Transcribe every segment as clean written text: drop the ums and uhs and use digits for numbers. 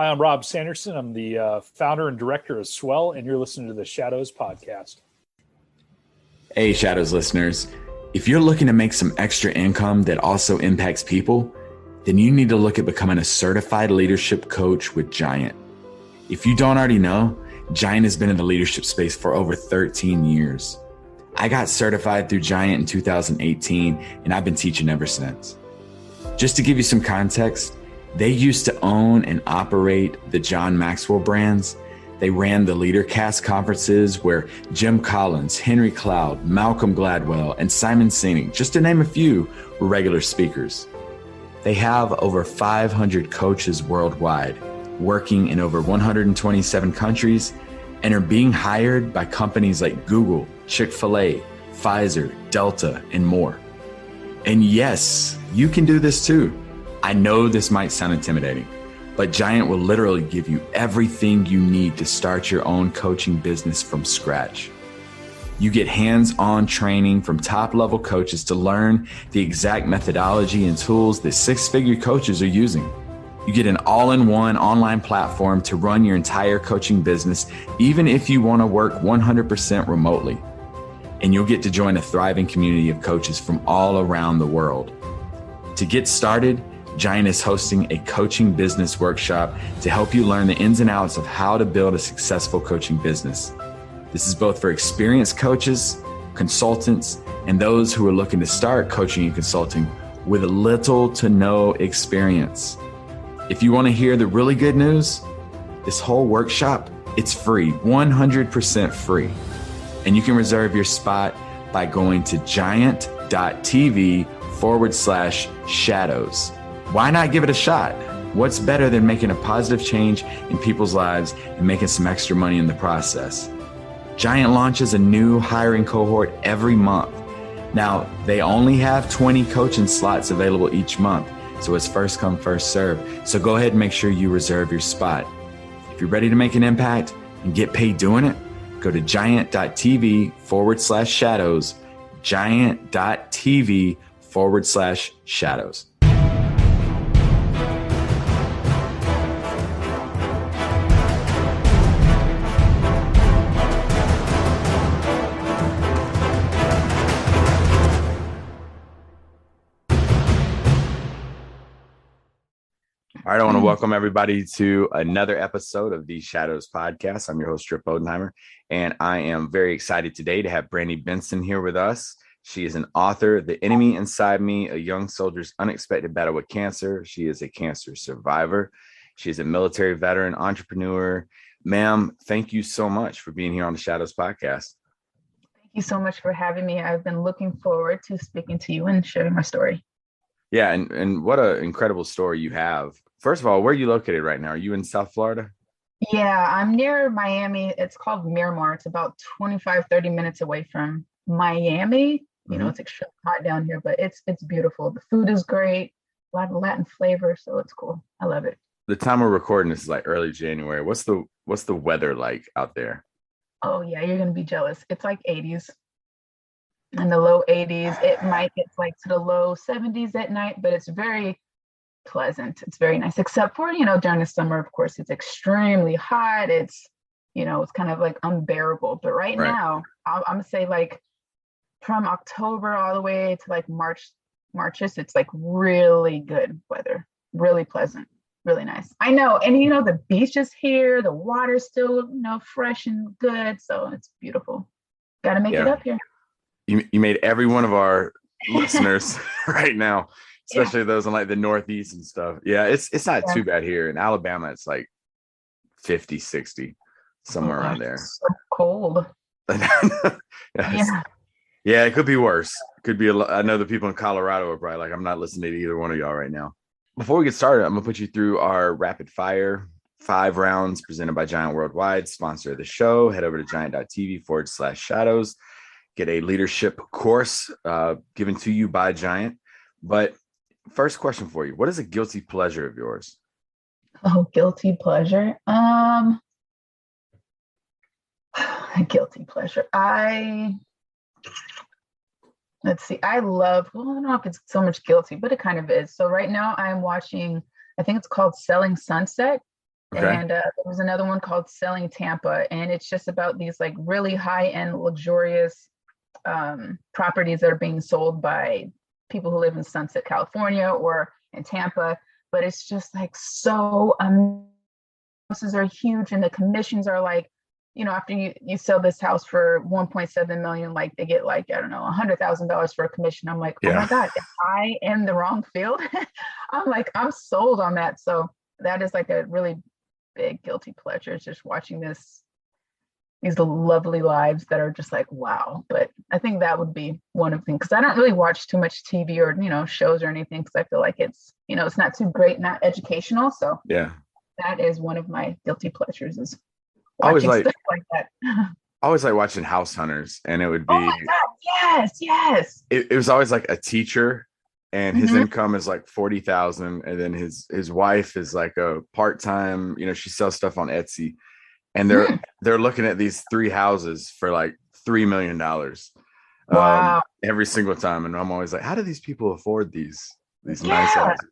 Hi, I'm Rob Sanderson. I'm the founder and director of Swell, and you're listening to the Shadows podcast. Hey, Shadows listeners. If you're looking to make some extra income that also impacts people, then you need to look at becoming a certified leadership coach with Giant. If you don't already know, Giant has been in the leadership space for over 13 years. I got certified through Giant in 2018, and I've been teaching ever since. Just to give you some context, they used to own and operate the John Maxwell brands. They ran the LeaderCast conferences where Jim Collins, Henry Cloud, Malcolm Gladwell, and Simon Sinek, just to name a few, were regular speakers. They have over 500 coaches worldwide, working in over 127 countries, and are being hired by companies like Google, Chick-fil-A, Pfizer, Delta, and more. And yes, you can do this too. I know this might sound intimidating, but Giant will literally give you everything you need to start your own coaching business from scratch. You get hands-on training from top-level coaches to learn the exact methodology and tools that six-figure coaches are using. You get an all-in-one online platform to run your entire coaching business, even if you want to work 100% remotely. And you'll get to join a thriving community of coaches from all around the world. To get started, Giant is hosting a coaching business workshop to help you learn the ins and outs of how to build a successful coaching business. This is both for experienced coaches, consultants, and those who are looking to start coaching and consulting with little to no experience. If you want to hear the really good news, this whole workshop, it's free, 100% free. And you can reserve your spot by going to giant.tv/shadows. Why not give it a shot? What's better than making a positive change in people's lives and making some extra money in the process? Giant launches a new hiring cohort every month. Now, they only have 20 coaching slots available each month, so it's first come, first serve. So go ahead and make sure you reserve your spot. If you're ready to make an impact and get paid doing it, go to giant.tv/shadows, giant.tv/shadows. All right, I want to welcome everybody to another episode of the Shadows podcast. I'm your host, Trip Bodenheimer, and I am very excited today to have Brandi Benson here with us. She is an author, The Enemy Inside Me, A Young Soldier's Unexpected Battle with Cancer. She is a cancer survivor. She is a military veteran, entrepreneur. Ma'am, thank you so much for being here on the Shadows podcast. Thank you so much for having me. I've been looking forward to speaking to you and sharing my story. Yeah, and what an incredible story you have. First of all, where are you located right now? Are you in South Florida? Yeah, I'm near Miami. It's called Miramar. It's about 25, 30 minutes away from Miami. You know, it's extremely hot down here, but it's beautiful. The food is great, a lot of Latin flavor, so it's cool. I love it. The time we're recording this is like early January. What's the weather like out there? Oh yeah, you're gonna be jealous. It's like 80s. In the low 80s. It might get like to the low 70s at night, but it's very pleasant. It's very nice, except for, during the summer, of course, it's extremely hot. It's, it's kind of like unbearable. But right now, I'm gonna say like from October all the way to like Marches, it's like really good weather, really pleasant, really nice. I know. And, the beach is here. The water's still, fresh and good. So it's beautiful. Got to make it up here. You made every one of our listeners right now, especially those in like the Northeast and stuff. Yeah, it's not too bad here. In Alabama, it's like 50, 60, somewhere around there. It's so cold. Yeah, it could be worse. It could be I know the people in Colorado are probably like, I'm not listening to either one of y'all right now. Before we get started, I'm going to put you through our rapid fire 5 rounds presented by Giant Worldwide, sponsor of the show. Head over to giant.tv/shadows. Get a leadership course given to you by Giant. But first question for you, what is a guilty pleasure of yours? Oh, guilty pleasure. A guilty pleasure. Let's see. I don't know if it's so much guilty, but it kind of is. So right now I'm watching, I think it's called Selling Sunset. Okay. And there was another one called Selling Tampa, and it's just about these like really high-end, luxurious properties that are being sold by people who live in Sunset, California, or in Tampa. But it's just like so houses are huge, and the commissions are like, after you sell this house for 1.7 million, like they get like, I don't know, $100,000 for a commission. I'm like, oh my God, if I am the wrong field, I'm like, I'm sold on that. So that is like a really big guilty pleasure, is just watching these lovely lives that are just like, wow. But I think that would be one of the things, because I don't really watch too much TV or, shows or anything, because I feel like it's, it's not too great, not educational. So yeah, that is one of my guilty pleasures, is I was watching like, stuff like that. I always like watching House Hunters, and it would be, Oh my God, yes. it was always like a teacher, and his Mhm. income is like 40,000, and then his wife is like a part-time, she sells stuff on Etsy, and they're looking at these 3 houses for like $3 million Wow. every single time, and I'm always like, how do these people afford these nice Yeah. houses?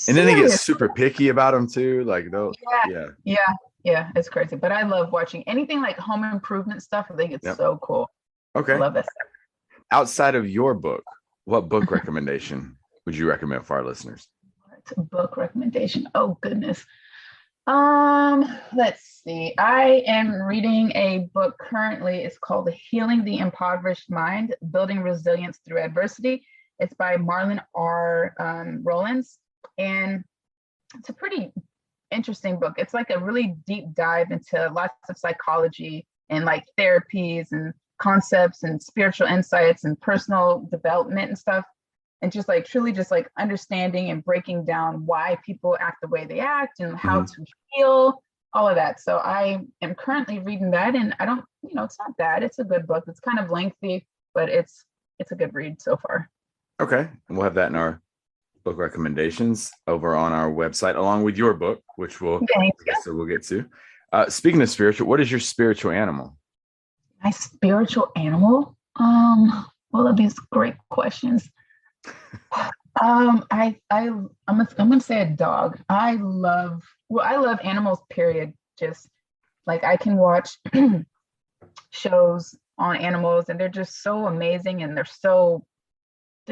And then they get Seriously. super picky about them too, like they'll Yeah, it's crazy. But I love watching anything like home improvement stuff. I think it's so cool. Okay. I love it. Outside of your book, what book recommendation would you recommend for our listeners? Book recommendation. Oh goodness. Let's see. I am reading a book currently. It's called Healing the Impoverished Mind, Building Resilience Through Adversity. It's by Marlon R. Rollins. And it's a pretty interesting book. It's like a really deep dive into lots of psychology and like therapies and concepts and spiritual insights and personal development and stuff. And just like truly just like understanding and breaking down why people act the way they act and how to heal, all of that. So I am currently reading that, and I don't, it's not bad. It's a good book. It's kind of lengthy, but it's a good read so far. Okay. And we'll have that in our book recommendations over on our website, along with your book, which we'll get to. Speaking of spiritual, what is your spiritual animal? My spiritual animal? Well, of these great questions. I'm gonna say a dog. I love animals, period. Just like I can watch shows on animals, and they're just so amazing, and they're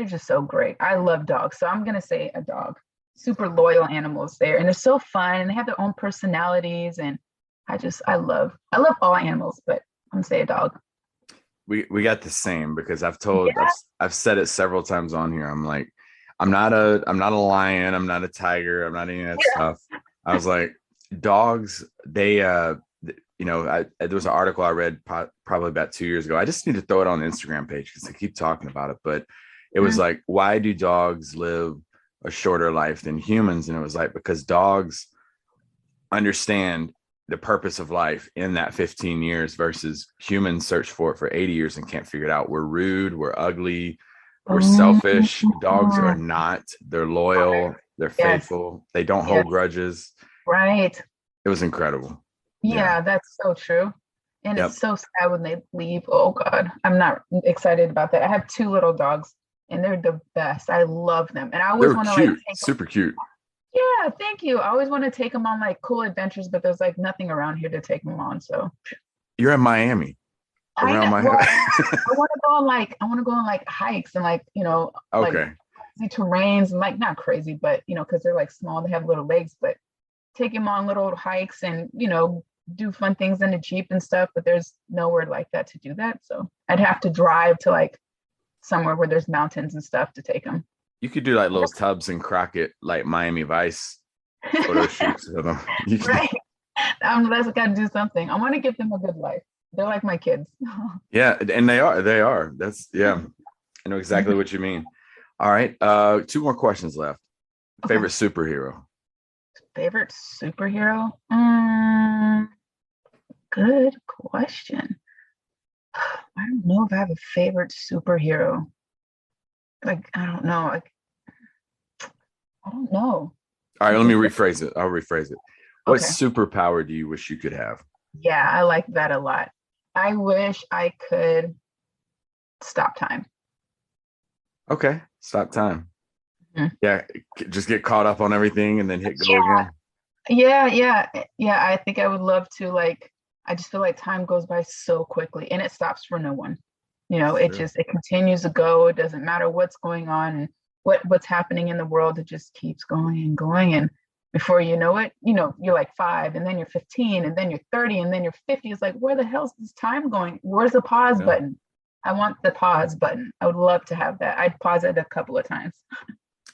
just so great. I love dogs. So I'm gonna say a dog. Super loyal animals there, and they're so fun, and they have their own personalities, and I love all animals, but I'm gonna say a dog. We got the same, because I've said it several times on here. I'm like, I'm not a lion, I'm not a tiger, I'm not any of that stuff. I was like, dogs, they there was an article I read probably about 2 years ago. I just need to throw it on the Instagram page because I keep talking about it, but it was like, why do dogs live a shorter life than humans? And it was like, because dogs understand the purpose of life in that 15 years versus humans search for it for 80 years and can't figure it out. We're rude, we're ugly, we're selfish. Dogs are not. They're loyal, they're faithful, they don't hold grudges. Right. It was incredible. Yeah, that's so true. And it's so sad when they leave. Oh God, I'm not excited about that. I have 2 little dogs, and they're the best. I love them. And I always want to like super cute. Yeah, thank you. I always want to take them on like cool adventures, but there's like nothing around here to take them on. So you're in Miami. I want to go on like hikes and like, like crazy terrains, and like not crazy, but because they're like small, they have little legs, but take them on little hikes and do fun things in the Jeep and stuff. But there's nowhere like that to do that. So I'd have to drive to like somewhere where there's mountains and stuff to take them. You could do like little Tubbs and Crockett, like Miami Vice photo shoots of them. Right. That's got to do something. I want to give them a good life. They're like my kids. Yeah, and they are. That's I know exactly what you mean. All right. 2 more questions left. Favorite superhero? Favorite superhero? Good question. I don't know if I have a favorite superhero. Like, I don't know. I don't know. All right, let me rephrase it. I'll rephrase it. What superpower do you wish you could have? Yeah, I like that a lot. I wish I could stop time. Okay, stop time. Yeah, just get caught up on everything and then hit go again. Yeah. I think I would love to, like, I just feel like time goes by so quickly and it stops for no one. Sure. It continues to go. It doesn't matter what's going on and what's happening in the world. It just keeps going and going. And before you know it, you're like 5 and then you're 15 and then you're 30 and then you're 50. It's like, where the hell's this time going? Where's the pause Yeah. button? I want the pause button. I would love to have that. I'd pause it a couple of times.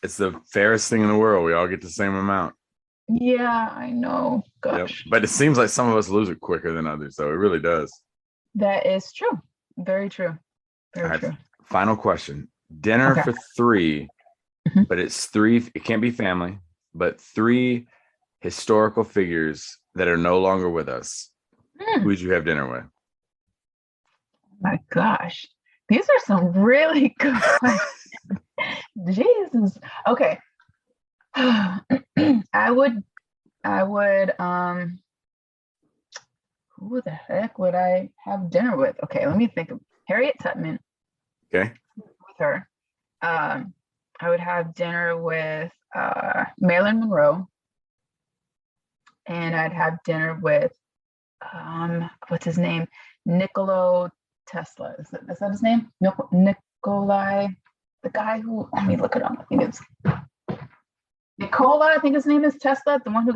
It's the fairest thing in the world. We all get the same amount. Yeah, I know. Yep. Gosh. But it seems like some of us lose it quicker than others, though. It really does. That is true. Very true. All Very right, true. final question. Dinner Okay. for 3, Mhm. but it's 3. It can't be family, but 3 historical figures that are no longer with us. Hmm. Who would you have dinner with? My gosh. These are some really good questions. Jesus. Okay. I would, who the heck would I have dinner with? Okay, let me think of Harriet Tubman Okay. with her. I would have dinner with Marilyn Monroe, and I'd have dinner with what's his name? Nikola Tesla. Is that his name? Nikolai, the guy who, let me look it up. I think it's Nikola, I think his name is Tesla, the one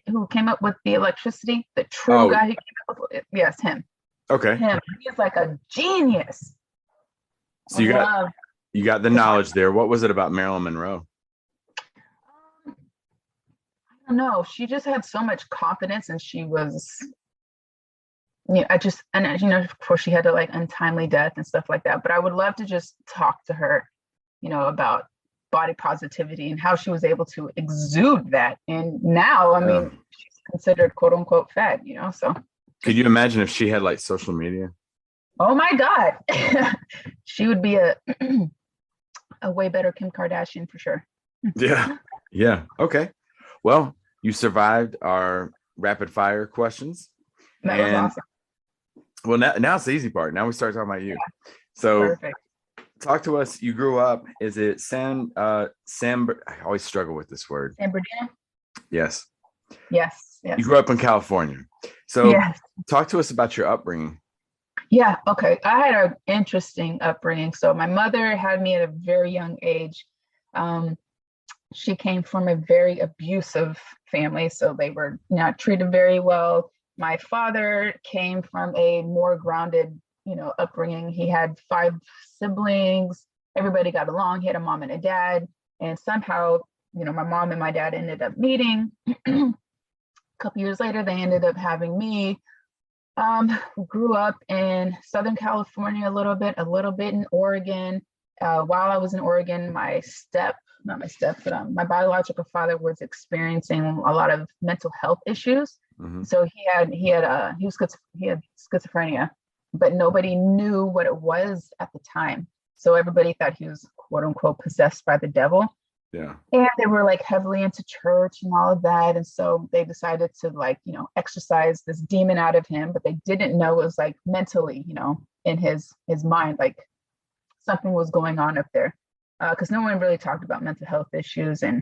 who came up with the electricity, the true guy who came up with it. Yes, him. Okay. Him. He's like a genius. So you got the knowledge there. What was it about Marilyn Monroe? I don't know. She just had so much confidence, and she was, of course, she had to like untimely death and stuff like that. But I would love to just talk to her, about body positivity and how she was able to exude that. And now, I mean, she's considered quote unquote fat, so. Could you imagine if she had like social media? Oh my God. She would be a way better Kim Kardashian for sure. Yeah. Yeah. Okay. Well, you survived our rapid fire questions. That was awesome. Well, now it's the easy part. Now we start talking about you. Yeah. So Perfect. Talk to us. You grew up, is it I always struggle with this word. San Bernardino? Yes. Yes. You grew up in California. So yes. Talk to us about your upbringing. Yeah. Okay. I had an interesting upbringing. So my mother had me at a very young age. She came from a very abusive family, so they were not treated very well. My father came from a more grounded, upbringing. He had 5 siblings. Everybody got along. He had a mom and a dad. And somehow, my mom and my dad ended up meeting. A couple years later, they ended up having me. Grew up in Southern California a little bit in Oregon. While I was in Oregon, my biological father was experiencing a lot of mental health issues. Mm-hmm. So he had schizophrenia, but nobody knew what it was at the time. So everybody thought he was quote unquote possessed by the devil. Yeah. And they were like heavily into church and all of that. And so they decided to exorcise this demon out of him, but they didn't know it was like mentally, in his mind, like something was going on up there. Because no one really talked about mental health issues, and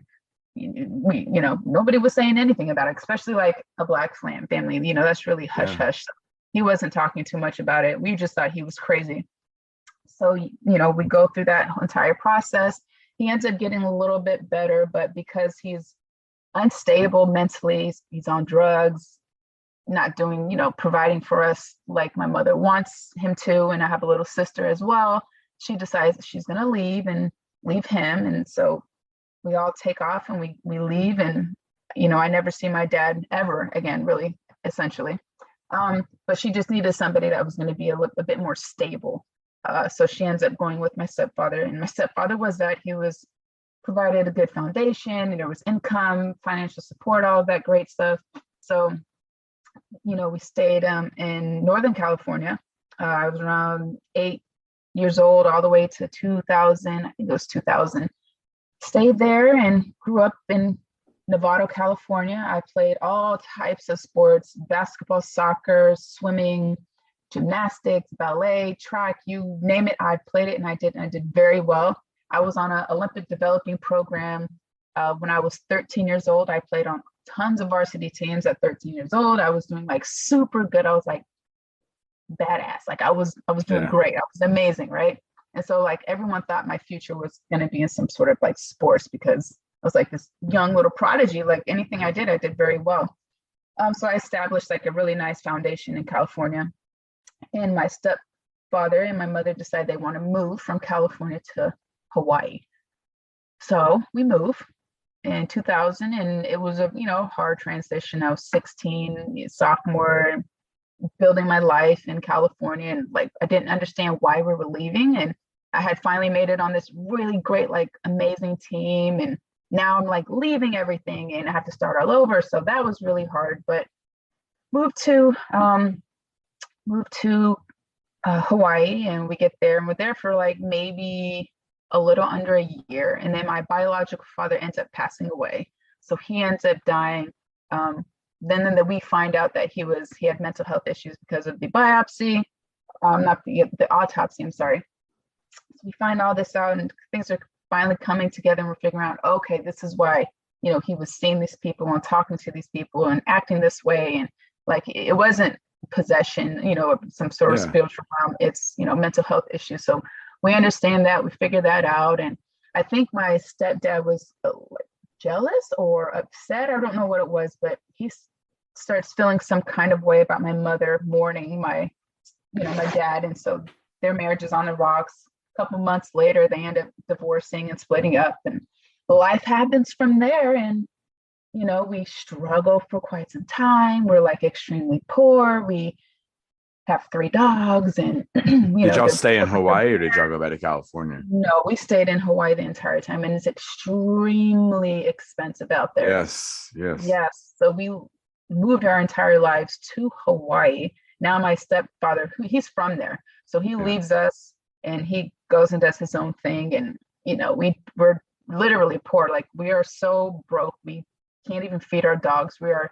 nobody was saying anything about it, especially like a Black family. That's really hush hush. So he wasn't talking too much about it. We just thought he was crazy. So we go through that entire process. He ends up getting a little bit better, but because he's unstable mentally, he's on drugs, not doing, providing for us like my mother wants him to, and I have a little sister as well. She decides that she's going to leave him. And so we all take off and we leave. And, I never see my dad ever again, really, essentially. But she just needed somebody that was going to be a bit more stable. So she ends up going with my stepfather. And my stepfather he was provided a good foundation, and there was income, financial support, all of that great stuff. So, we stayed in Northern California. I was around 8 years old all the way to 2000. I think it was 2000. Stayed there and grew up in Novato, California. I played all types of sports: basketball, soccer, swimming, gymnastics, ballet, track, you name it. I played it, and I did very well. I was on an Olympic developing program. When I was 13 years old, I played on tons of varsity teams at 13 years old. I was doing like super good. I was like badass. Like I was doing great. I was amazing, right? And so like everyone thought my future was going to be in some sort of like sports, because I was like this young little prodigy. Like anything I did very well. So I established like a really nice foundation in California. And my stepfather and my mother decided they want to move from California to Hawaii. So we moved in 2000, and it was a hard transition. I was 16, sophomore, building my life in California, and like I didn't understand why we were leaving. And I had finally made it on this really great, like amazing team, and now I'm like leaving everything and I have to start all over. So that was really hard. But moved to Hawaii, and we get there, and we're there for like maybe a little under a year, and then my biological father ends up passing away. So he ends up dying. Then we find out that he had mental health issues because of the biopsy, not the autopsy, I'm sorry. So we find all this out, and things are finally coming together, and we're figuring out, okay, this is why, he was seeing these people and talking to these people and acting this way. And like, it wasn't possession, some sort of spiritual realm. It's, mental health issues. So we understand that, we figured that out. And I think my stepdad was jealous or upset. I don't know what it was, but he starts feeling some kind of way about my mother mourning my dad. And so their marriage is on the rocks. A couple months later, they end up divorcing and splitting up, and life happens from there. And, we struggle for quite some time. We're like extremely poor. We have 3 dogs, and did y'all stay in Hawaii, or did y'all go back to California? No, we stayed in Hawaii the entire time, and it's extremely expensive out there. Yes. So we moved our entire lives to Hawaii. Now my stepfather, he's from there, so he leaves us and he goes and does his own thing. And we're literally poor. Like, we are so broke, we can't even feed our dogs. We are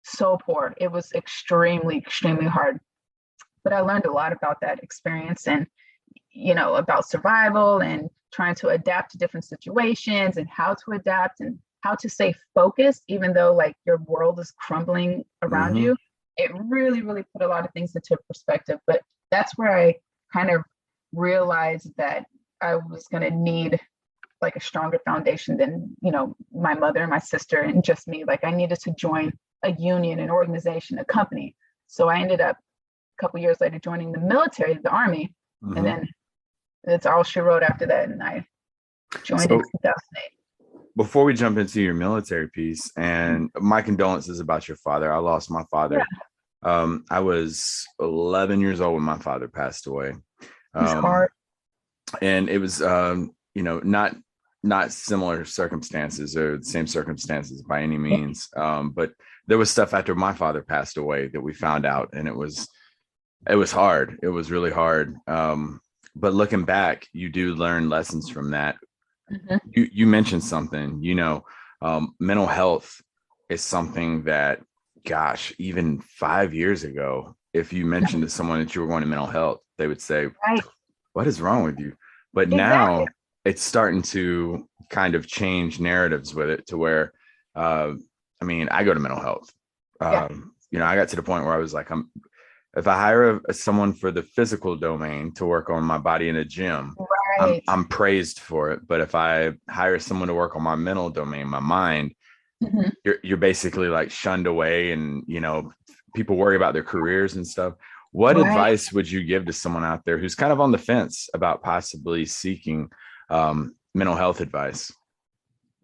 so poor. It was extremely, extremely hard. But I learned a lot about that experience, and about survival and trying to adapt to different situations, and how to adapt and how to stay focused even though like your world is crumbling around you. It really, really put a lot of things into perspective. But that's where I kind of realized that I was going to need like a stronger foundation than my mother and my sister and just me. Like, I needed to join a union, an organization, a company. So I ended up a couple years later joining the military, the Army, and then it's all she wrote after that. And I joined in 2008. Before we jump into your military piece, and my condolences about your father. I lost my father. I was 11 years old when my father passed away. It's hard. And it was, not similar circumstances or the same circumstances by any means. But there was stuff after my father passed away that we found out, and it was hard. It was really hard. But looking back, you do learn lessons from that. You mentioned something, mental health is something that, gosh, even 5 years ago, if you mentioned to someone that you were going to mental health, they would say, what is wrong with you? But now it's starting to kind of change narratives with it to where, I go to mental health. I got to the point where I was like, if I hire someone for the physical domain to work on my body in a gym, I'm praised for it. But if I hire someone to work on my mental domain, my mind, you're basically like shunned away, and people worry about their careers and stuff. What advice would you give to someone out there who's kind of on the fence about possibly seeking mental health advice?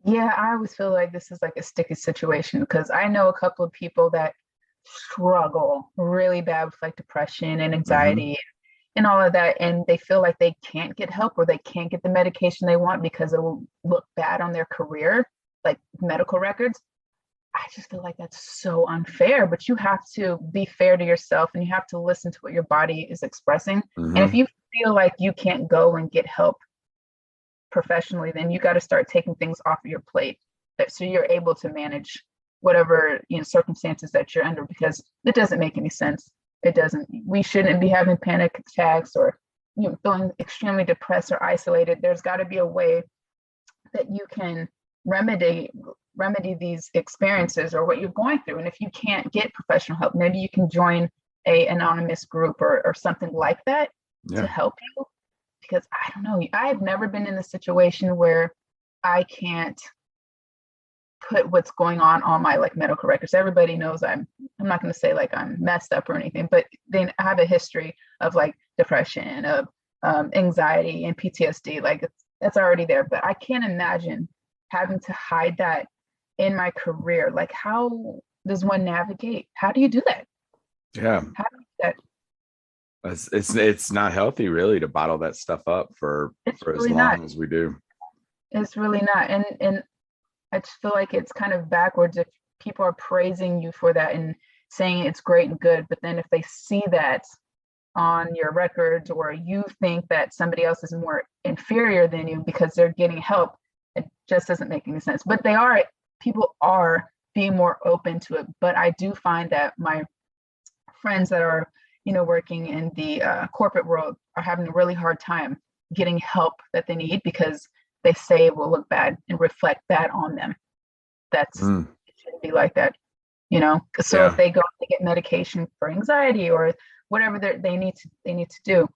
Yeah, I always feel like this is like a sticky situation, because I know a couple of people that struggle really bad with like depression and anxiety and all of that, and they feel like they can't get help or they can't get the medication they want because it will look bad on their career, like medical records. I just feel like that's so unfair, but you have to be fair to yourself, and you have to listen to what your body is expressing. And if you feel like you can't go and get help professionally, then you got to start taking things off of your plate so you're able to manage whatever circumstances that you're under, because it doesn't make any sense. It doesn't. We shouldn't be having panic attacks or feeling extremely depressed or isolated. There's got to be a way that you can remedy remedy these experiences or what you're going through. And if you can't get professional help, maybe you can join a anonymous group or something like that to help you. Because I don't know, I've never been in a situation where I can't put what's going on my like medical records. Everybody knows I'm not going to say like I'm messed up or anything, but then I have a history of like depression, of anxiety and PTSD. Like that's already there, but I can't imagine having to hide that in my career. Like, how does one navigate? How do you do that? Yeah. How do you do that? It's not healthy really to bottle that stuff up for really as long as we do. It's really not. And I just feel like it's kind of backwards if people are praising you for that and saying it's great and good, but then if they see that on your records, or you think that somebody else is more inferior than you because they're getting help, it just doesn't make any sense. But people are being more open to it. But I do find that my friends that are, working in the corporate world are having a really hard time getting help that they need because they say it will look bad and reflect bad on them. It shouldn't be like that, So if they go to get medication for anxiety or whatever they need to do,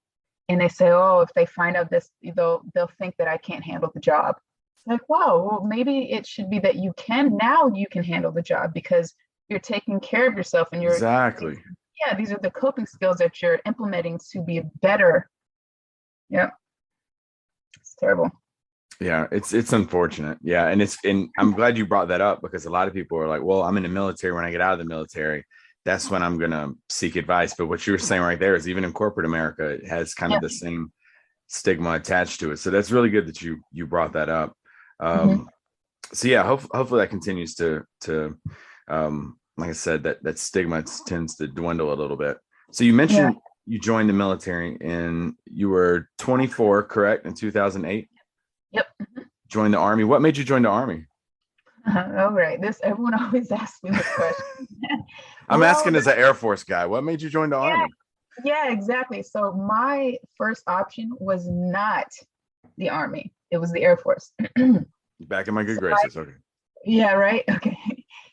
and they say, oh, if they find out this, they'll think that I can't handle the job. It's like, wow, well, maybe it should be that you can handle the job because you're taking care of yourself and you're exactly. Yeah, these are the coping skills that you're implementing to be better. Yeah, it's terrible. Yeah, it's unfortunate. Yeah, and I'm glad you brought that up because a lot of people are like, well, I'm in the military. When I get out of the military, that's when I'm gonna seek advice. But what you were saying right there is even in corporate America, it has kind of the same stigma attached to it. So that's really good that you brought that up. So yeah, hopefully that continues to like I said, that stigma tends to dwindle a little bit. So you mentioned you joined the military and you were 24, correct? In 2008? Yep. Joined the Army. What made you join the Army? All right. Everyone always asks me this question. I'm asking as an Air Force guy. What made you join the Army? Yeah, exactly. So my first option was not the Army. It was the Air Force. Back in my good graces. Okay. Yeah, right. Okay.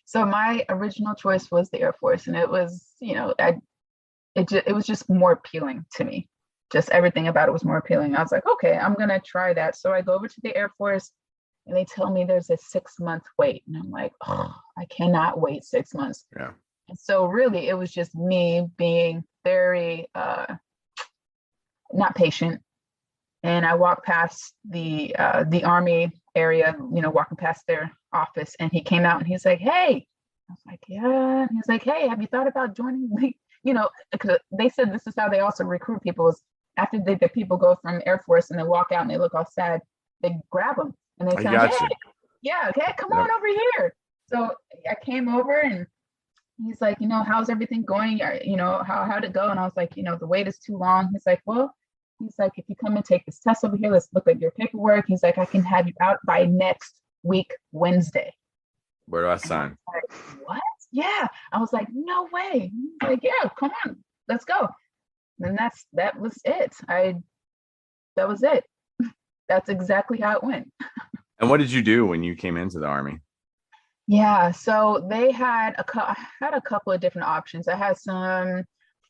So my original choice was the Air Force, and it was, it was just more appealing to me. Just everything about it was more appealing. I was like, okay, I'm gonna try that. So I go over to the Air Force, and they tell me there's a 6-month wait, and I'm like, oh, I cannot wait 6 months. Yeah. And so really, it was just me being very not patient. And I walked past the Army area, walking past their office, and he came out and he's like, hey. I was like, yeah. And he's like, hey, have you thought about joining me? Because they said this is how they also recruit people, is after the people go from Air Force and they walk out and they look all sad, they grab them and they tell them, hey, come on over here. So I came over and he's like, how's everything going? How'd it go? And I was like, the wait is too long. He's like, if you come and take this test over here, let's look at your paperwork. He's like, I can have you out by next week, Wednesday. Where do I sign? Like, what? Yeah. I was like, no way. He's like, yeah, come on, let's go. And that was it. That was it. That's exactly how it went. And what did you do when you came into the Army? Yeah, so they had a couple of different options. I had some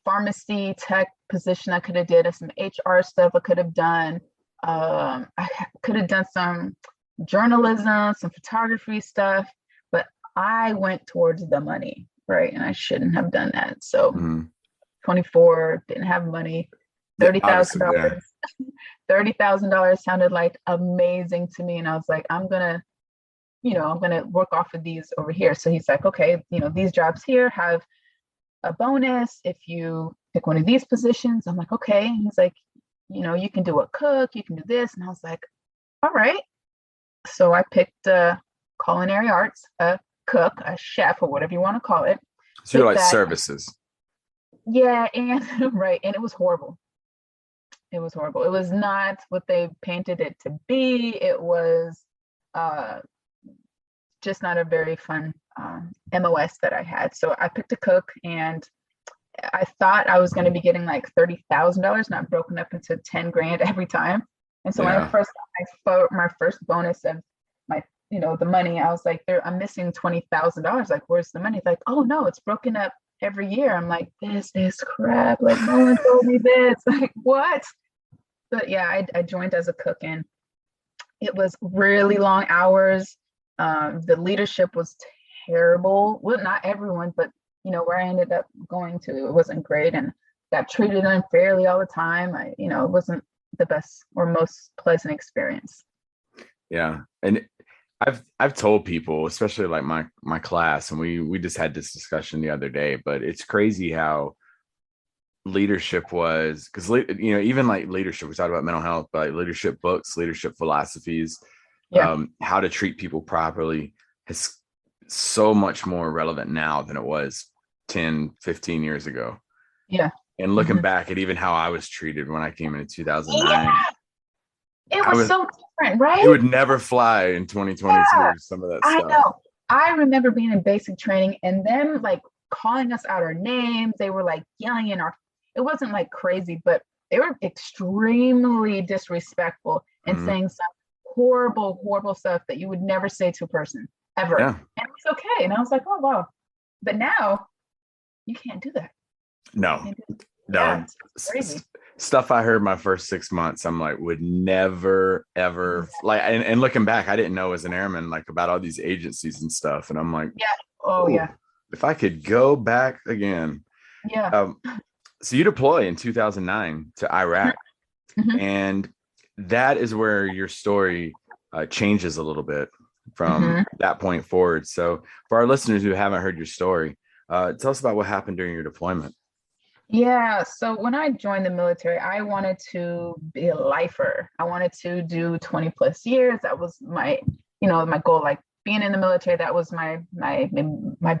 pharmacy tech position I could have did, some HR stuff I could have done. I could have done some journalism, some photography stuff, but I went towards the money, right? And I shouldn't have done that. So 24, didn't have money. $30,000. $30,000 sounded like amazing to me. And I was like, I'm gonna work off of these over here. So he's like, okay, these jobs here have a bonus if you pick one of these positions. I'm like, okay. And he's like, you can do a cook, you can do this. And I was like, all right. So I picked culinary arts, a cook, a chef, or whatever you want to call it. So you're like services. Yeah, and right. And it was horrible. It was horrible. It was not what they painted it to be. It was just not a very fun MOS that I had. So I picked a cook, and I thought I was going to be getting like $30,000, not broken up into 10 grand every time. And so my first bonus of my the money. I was like, I'm missing $20,000. Like, where's the money? It's like, oh no, it's broken up every year. I'm like, this is crap. Like, no one told me this. Like, what? But yeah, I joined as a cook, and it was really long hours. The leadership was terrible. Well, not everyone, but where I ended up going to, it wasn't great, and got treated unfairly all the time. It wasn't the best or most pleasant experience. Yeah. And I've told people, especially like my class, and we just had this discussion the other day, but it's crazy how leadership was, because even like leadership, we talked about mental health, but like leadership books, leadership philosophies, how to treat people properly is so much more relevant now than it was 10, 15 years ago. Yeah. And looking back at even how I was treated when I came in 2009. Yeah. It was so different, right? It would never fly in 2022, some of that stuff. I know. I remember being in basic training and them like calling us out our names. They were like yelling in our, it wasn't like crazy, but they were extremely disrespectful and saying some horrible, horrible stuff that you would never say to a person ever. Yeah. And it was okay. And I was like, oh, wow. But now you can't do that. No. Yeah, it's crazy. Stuff I heard my first 6 months, I'm like, would never, ever like, and looking back, I didn't know as an airman, like about all these agencies and stuff. And I'm like, if I could go back again. Yeah. So you deploy in 2009 to Iraq, and that is where your story changes a little bit from that point forward. So for our listeners who haven't heard your story, tell us about what happened during your deployment. Yeah. So when I joined the military, I wanted to be a lifer. I wanted to do 20 plus years. That was my, my goal, like being in the military. That was my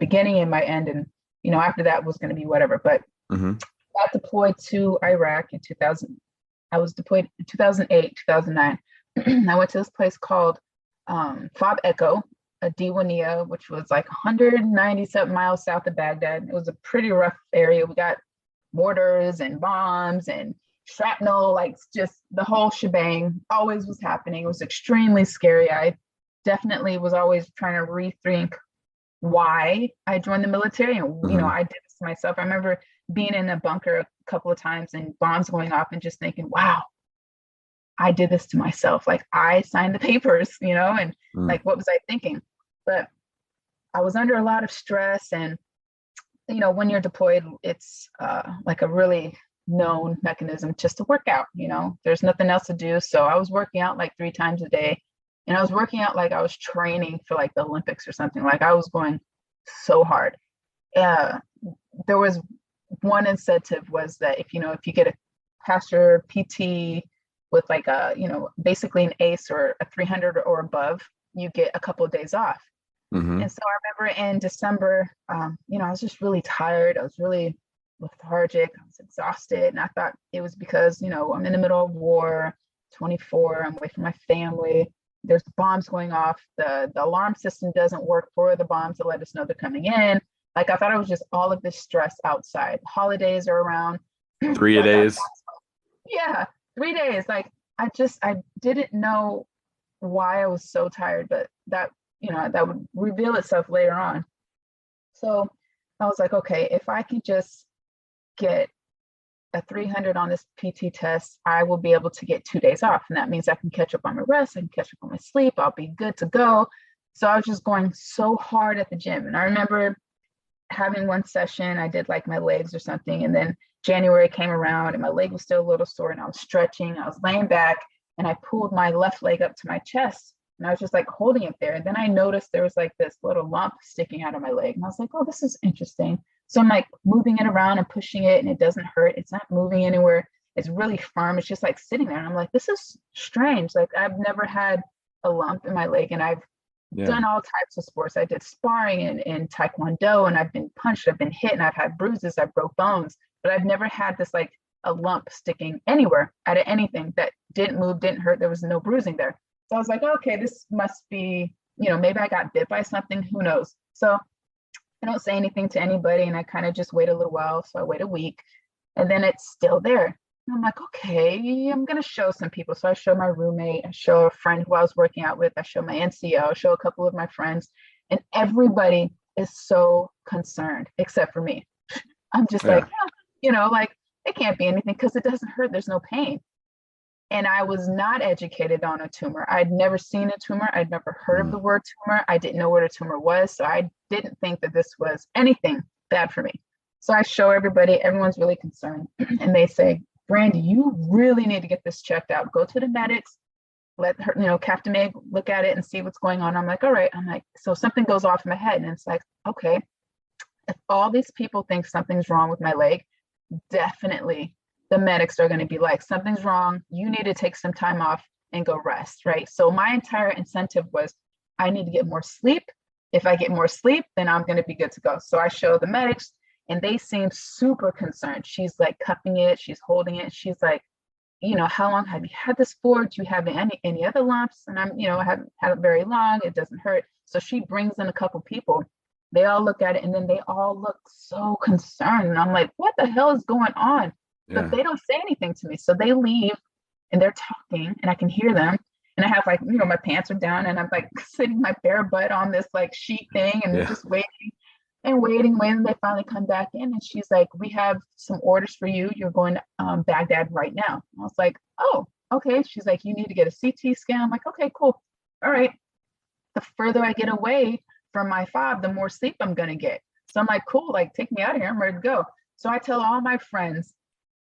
beginning and my end. And, after that was going to be whatever. But I got deployed to Iraq in 2000. I was deployed in 2008, 2009. I went to this place called Fob Echo, a Diwania, which was like 197 miles south of Baghdad. It was a pretty rough area. We got mortars and bombs and shrapnel, like just the whole shebang always was happening. It was extremely scary. I definitely was always trying to rethink why I joined the military. And, I did this to myself. I remember being in a bunker a couple of times and bombs going off and just thinking, wow, I did this to myself. Like I signed the papers, and like, what was I thinking? But I was under a lot of stress, and when you're deployed, it's like a really known mechanism just to work out, there's nothing else to do. So I was working out like 3 times a day, and I was working out like I was training for like the Olympics or something. Like I was going so hard. There was one incentive was that if you get a pass your PT with like a, basically an ACE or a 300 or above, you get a couple of days off. And so I remember in December, I was just really tired. I was really lethargic. I was exhausted. And I thought it was because, I'm in the middle of war, 24, I'm away from my family. There's bombs going off. The alarm system doesn't work for the bombs to let us know they're coming in. Like I thought it was just all of this stress outside. Holidays are around. 3 days. Yeah, 3 days. Like I didn't know why I was so tired, but that would reveal itself later on. So I was like, okay, if I can just get a 300 on this PT test, I will be able to get 2 days off. And that means I can catch up on my rest, I can catch up on my sleep, I'll be good to go. So I was just going so hard at the gym. And I remember having one session, I did like my legs or something. And then January came around and my leg was still a little sore, and I was stretching, I was laying back, and I pulled my left leg up to my chest. And I was just like holding it there. And then I noticed there was like this little lump sticking out of my leg. And I was like, oh, this is interesting. So I'm like moving it around and pushing it, and it doesn't hurt. It's not moving anywhere. It's really firm. It's just like sitting there. And I'm like, this is strange. Like I've never had a lump in my leg, and I've done all types of sports. I did sparring in Taekwondo, and I've been punched, I've been hit, and I've had bruises, I broke bones, but I've never had this like a lump sticking anywhere out of anything that didn't move, didn't hurt. There was no bruising there. So I was like, okay, this must be, maybe I got bit by something, who knows? So I don't say anything to anybody, and I kind of just wait a little while. So I wait a week, and then it's still there. And I'm like, okay, I'm gonna show some people. So I show my roommate, I show a friend who I was working out with, I show my NCO, I show a couple of my friends, and everybody is so concerned except for me. I'm just like, Yeah. like it can't be anything because it doesn't hurt. There's no pain. And I was not educated on a tumor. I'd never seen a tumor. I'd never heard of the word tumor. I didn't know what a tumor was. So I didn't think that this was anything bad for me. So I show everybody, everyone's really concerned. And they say, Brandi, you really need to get this checked out. Go to the medics, let her, Captain Meg look at it and see what's going on. I'm like, all right. I'm like, so something goes off in my head. And it's like, okay, if all these people think something's wrong with my leg, definitely the medics are going to be like, something's wrong. You need to take some time off and go rest, right? So my entire incentive was, I need to get more sleep. If I get more sleep, then I'm going to be good to go. So I show the medics and they seem super concerned. She's like cupping it. She's holding it. She's like, how long have you had this for? Do you have any other lumps? And I haven't had it very long. It doesn't hurt. So she brings in a couple people. They all look at it and then they all look so concerned. And I'm like, what the hell is going on? But they don't say anything to me. So they leave and they're talking and I can hear them. And I have like, my pants are down and I'm like sitting my bare butt on this like sheet thing and just waiting and waiting. When they finally come back in and she's like, we have some orders for you. You're going to Baghdad right now. I was like, oh, okay. She's like, you need to get a CT scan. I'm like, okay, cool. All right. The further I get away from my fob, the more sleep I'm going to get. So I'm like, cool, like take me out of here. I'm ready to go. So I tell all my friends,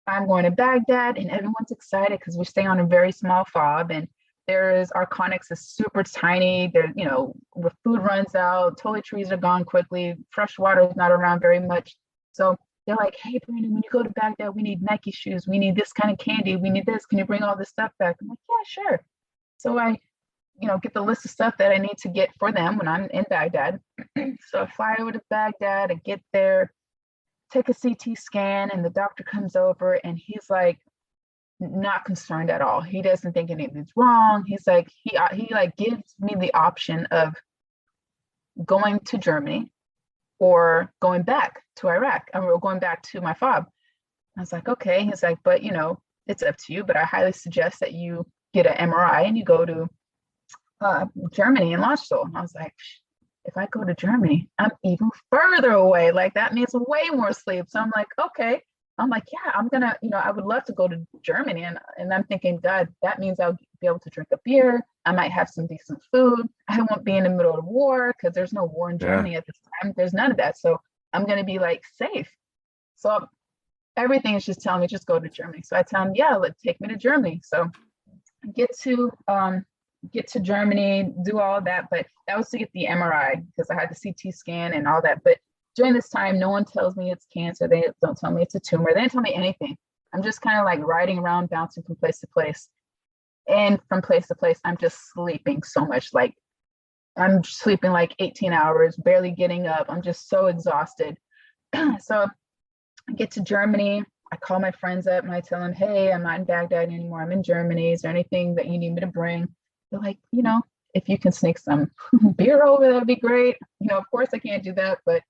I'm going to Baghdad and everyone's excited because we stay on a very small fob and our conics is super tiny. There, where food runs out, toiletries are gone quickly, fresh water is not around very much. So they're like, hey, Brandon, when you go to Baghdad, we need Nike shoes. We need this kind of candy. We need this. Can you bring all this stuff back? I'm like, yeah, sure. So I, get the list of stuff that I need to get for them when I'm in Baghdad. So I fly over to Baghdad, I get there, take a CT scan, and the doctor comes over and he's like, not concerned at all. He doesn't think anything's wrong. He's like, he like gives me the option of going to Germany or going back to Iraq or going back to my fob. I was like, okay. He's like, but it's up to you, but I highly suggest that you get an MRI and you go to Germany and Landstuhl. And I was like, if I go to Germany, I'm even further away. Like that means way more sleep. So I'm like, okay. I'm like, yeah, I'm gonna, I would love to go to Germany. And I'm thinking, God, that means I'll be able to drink a beer. I might have some decent food. I won't be in the middle of war because there's no war in Germany at this time. There's none of that. So I'm gonna be like safe. So everything is just telling me, just go to Germany. So I tell him, yeah, take me to Germany. So get to Germany, do all that, but that was to get the MRI because I had the CT scan and all that. But during this time, no one tells me it's cancer. They don't tell me it's a tumor. They didn't tell me anything. I'm just kind of like riding around, bouncing from place to place. And from place to place, I'm just sleeping so much. Like I'm sleeping like 18 hours, barely getting up. I'm just so exhausted. So I get to Germany. I call my friends up and I tell them, hey, I'm not in Baghdad anymore. I'm in Germany. Is there anything that you need me to bring? They're like, if you can sneak some beer over, that'd be great. Of course I can't do that, but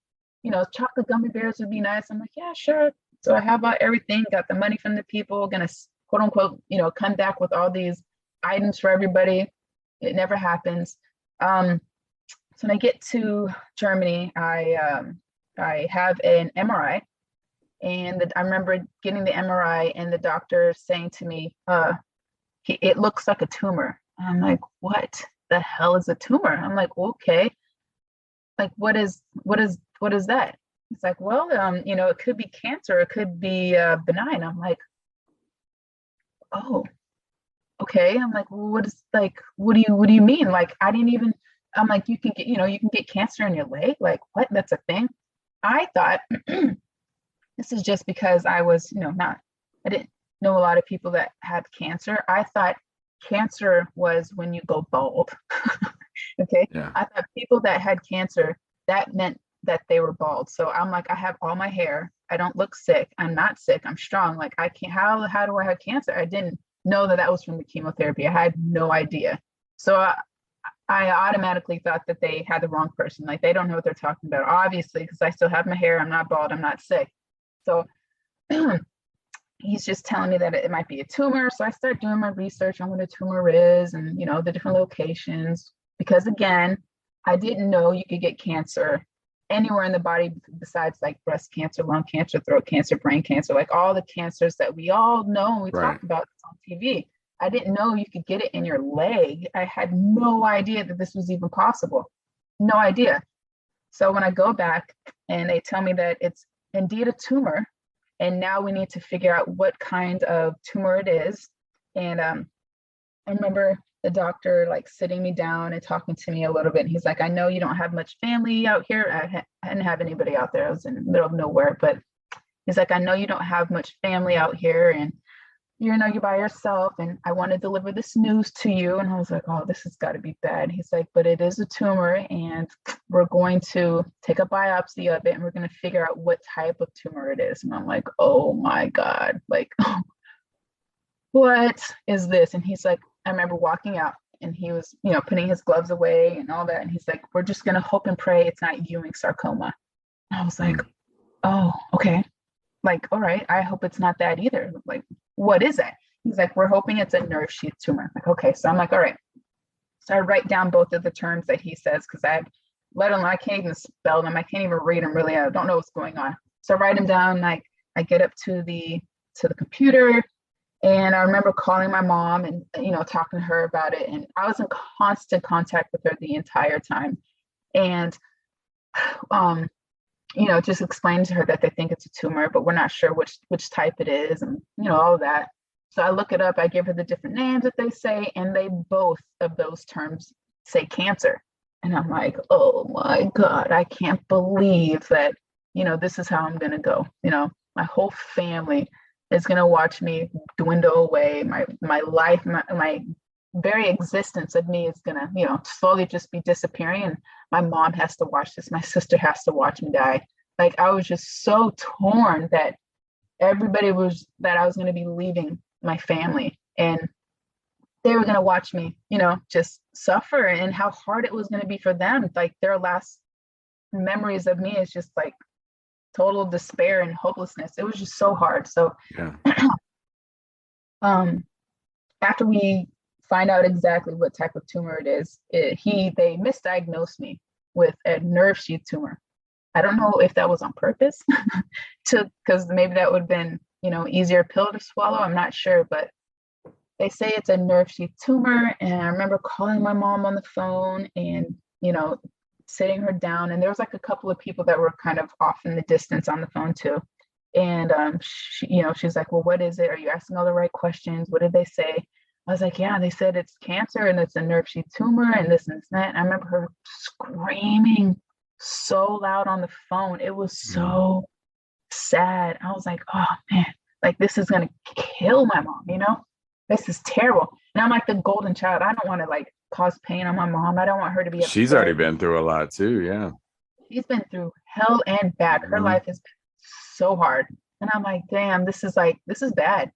chocolate gummy bears would be nice. I'm like, yeah, sure. So I have everything, got the money from the people, gonna quote unquote, come back with all these items for everybody. It never happens. So when I get to Germany, I have an MRI, and I remember getting the MRI and the doctor saying to me, it looks like a tumor. I'm like, what the hell is a tumor? I'm like, okay. Like, what is that? He's like, well, it could be cancer. It could be benign. I'm like, oh, okay. I'm like, well, what do you mean? Like, I'm like, you can get cancer in your leg. Like, what? That's a thing. I thought this is just because I was, I didn't know a lot of people that had cancer. I thought cancer was when you go bald. Okay. Yeah. I thought people that had cancer, that meant that they were bald. So I'm like, I have all my hair. I don't look sick. I'm not sick. I'm strong. Like I can't, how do I have cancer? I didn't know that was from the chemotherapy. I had no idea. So I automatically thought that they had the wrong person. Like they don't know what they're talking about, obviously, because I still have my hair. I'm not bald. I'm not sick. So he's just telling me that it might be a tumor. So I start doing my research on what a tumor is and, the different locations, because again, I didn't know you could get cancer anywhere in the body besides like breast cancer, lung cancer, throat cancer, brain cancer, like all the cancers that we all know and we talk about on TV. I didn't know you could get it in your leg. I had no idea that this was even possible. No idea. So when I go back and they tell me that it's indeed a tumor, and now we need to figure out what kind of tumor it is. And I remember the doctor like sitting me down and talking to me a little bit. And he's like, I know you don't have much family out here. I didn't have anybody out there. I was in the middle of nowhere, but he's like, I know you don't have much family out here, and you're by yourself, and I want to deliver this news to you. And I was like, oh, this has got to be bad. He's like, but it is a tumor, and we're going to take a biopsy of it, and we're going to figure out what type of tumor it is. And I'm like, oh my God, like, what is this? And he's like, I remember walking out, and he was, putting his gloves away and all that. And he's like, we're just going to hope and pray it's not Ewing sarcoma. And I was like, oh, okay. Like, all right, I hope it's not that either. Like, what is it? He's like, we're hoping it's a nerve sheath tumor. Like, okay. So I'm like, all right. So I write down both of the terms that he says, because I can't even spell them. I can't even read them really. I don't know what's going on. So I write them down. Like, I get up to the computer, and I remember calling my mom and, talking to her about it. And I was in constant contact with her the entire time. And, just explain to her that they think it's a tumor, but we're not sure which type it is, and all of that. So I look it up, I give her the different names that they say, and they both of those terms say cancer. And I'm like, oh my God, I can't believe that, this is how I'm gonna go. My whole family is gonna watch me dwindle away. My life, my very existence of me is gonna, slowly just be disappearing. And my mom has to watch this. My sister has to watch me die. Like, I was just so torn that I was going to be leaving my family, and they were going to watch me, just suffer, and how hard it was going to be for them. Like, their last memories of me is just like total despair and hopelessness. It was just so hard. So, after we find out exactly what type of tumor it is, they misdiagnosed me with a nerve sheath tumor. I don't know if that was on purpose because maybe that would have been, easier pill to swallow. I'm not sure, but they say it's a nerve sheath tumor. And I remember calling my mom on the phone and, sitting her down. And there was like a couple of people that were kind of off in the distance on the phone too. And she's like, well, what is it? Are you asking all the right questions? What did they say? I was like, yeah, they said it's cancer and it's a nerve sheath tumor and this and that. And I remember her screaming so loud on the phone. It was so sad. I was like, oh man, like this is going to kill my mom, this is terrible. And I'm like the golden child. I don't want to like cause pain on my mom. I don't want her to be upset. She's already been through a lot too. Yeah. She's been through hell and back. Her life has been so hard. And I'm like, damn, this is bad.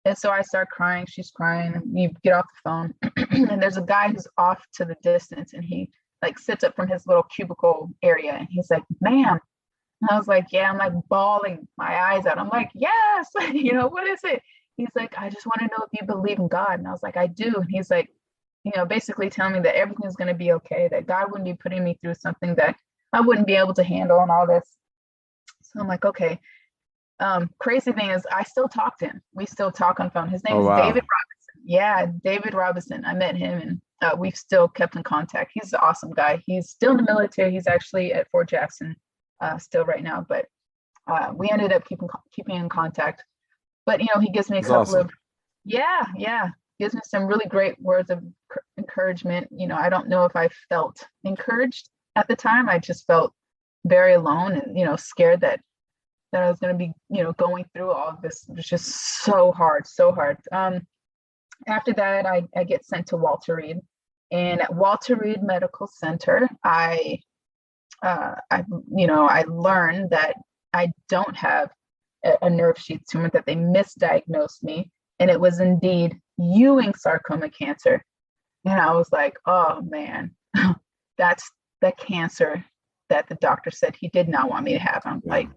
And so I start crying. She's crying. And we get off the phone. And there's a guy who's off to the distance. And he like sits up from his little cubicle area. And he's like, ma'am. And I was like, yeah. I'm like bawling my eyes out. I'm like, yes. What is it? He's like, I just want to know if you believe in God. And I was like, I do. And he's like, basically telling me that everything's going to be okay. That God wouldn't be putting me through something that I wouldn't be able to handle and all this. So I'm like, okay. Crazy thing is I still talk to him. We still talk on phone. His name is David Robinson. Yeah, David Robinson. I met him and we've still kept in contact. He's an awesome guy. He's still in the military. He's actually at Fort Jackson still right now, but we ended up keeping in contact. But he gives me a couple of gives me some really great words of encouragement. I don't know if I felt encouraged at the time. I just felt very alone and scared that I was going to be, going through all of this. It was just so hard. After that, I get sent to Walter Reed, and at Walter Reed Medical Center, I learned that I don't have a nerve sheath tumor, that they misdiagnosed me, and it was indeed Ewing sarcoma cancer. And I was like, oh man, that's the cancer that the doctor said he did not want me to have. I'm like,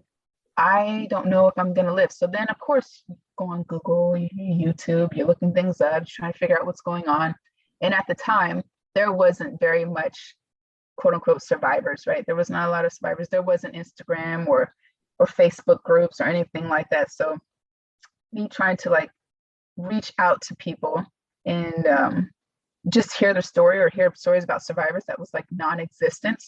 I don't know if I'm going to live. So then, of course, you go on Google, YouTube, you're looking things up, trying to figure out what's going on. And at the time, there wasn't very much quote unquote survivors, right? There was not a lot of survivors. There wasn't Instagram or Facebook groups or anything like that. So me trying to like reach out to people and just hear their story or hear stories about survivors, that was like non-existent.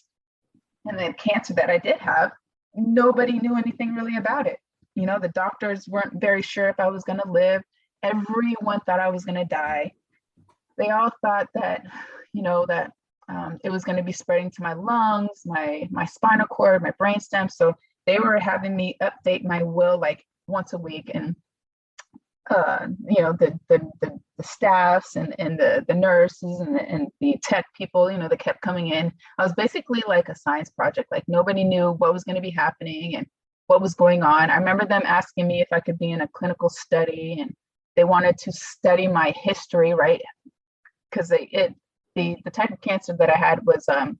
And the cancer that I did have, nobody knew anything really about it. You know, the doctors weren't very sure if I was going to live. Everyone thought I was going to die. They all thought that, you know, that it was going to be spreading to my lungs, my spinal cord, my brainstem. So they were having me update my will like once a week. And you know, the staffs and the nurses and the tech people, you know, that kept coming in. I was basically like a science project. Like nobody knew what was going to be happening and what was going on. I remember them asking me if I could be in a clinical study, and they wanted to study my history, right? Because the type of cancer that I had was it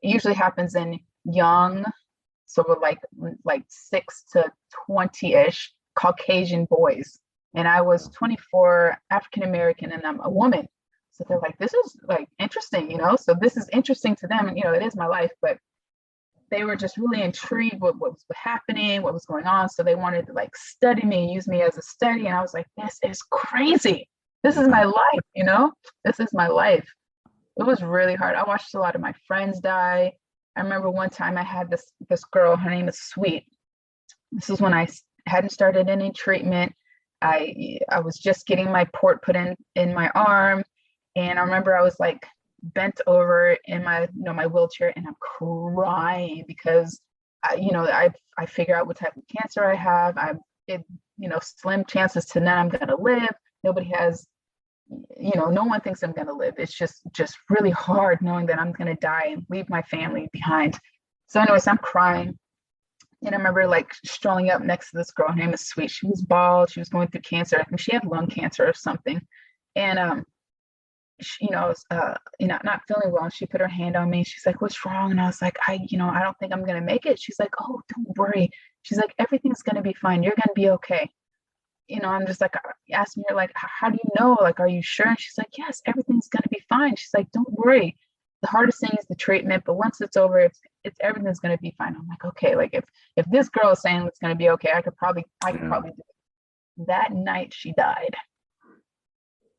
usually happens in young, so like 6 to 20-ish Caucasian boys. And I was 24, African American, and I'm a woman. So they're like, this is like interesting, you know? So this is interesting to them. And, you know, it is my life, but they were just really intrigued with what was happening, what was going on. So they wanted to like study me, use me as a study. And I was like, this is crazy. This is my life, you know? This is my life. It was really hard. I watched a lot of my friends die. I remember one time I had this girl, her name is Sweet. This is when I hadn't started any treatment. I was just getting my port put in my arm, and I remember I was like bent over in my my wheelchair, and I'm crying because I figure out what type of cancer I have. Slim chances to none I'm gonna live. Nobody has, no one thinks I'm gonna live. It's just really hard knowing that I'm gonna die and leave my family behind. So anyways, I'm crying. And I remember like strolling up next to this girl. Her name is Sweet. She was bald. She was going through cancer. I think she had lung cancer or something. And I was not feeling well. And she put her hand on me. She's like, "What's wrong?" And I was like, I don't think I'm gonna make it. She's like, "Oh, don't worry." She's like, "Everything's gonna be fine. You're gonna be okay." I'm just like asking her like, "How do you know? Like, are you sure?" And she's like, "Yes, everything's gonna be fine." She's like, "Don't worry. The hardest thing is the treatment, but once it's over, it's everything's gonna be fine." I'm like, okay, like if this girl is saying it's gonna be okay, I could probably do it. That night she died.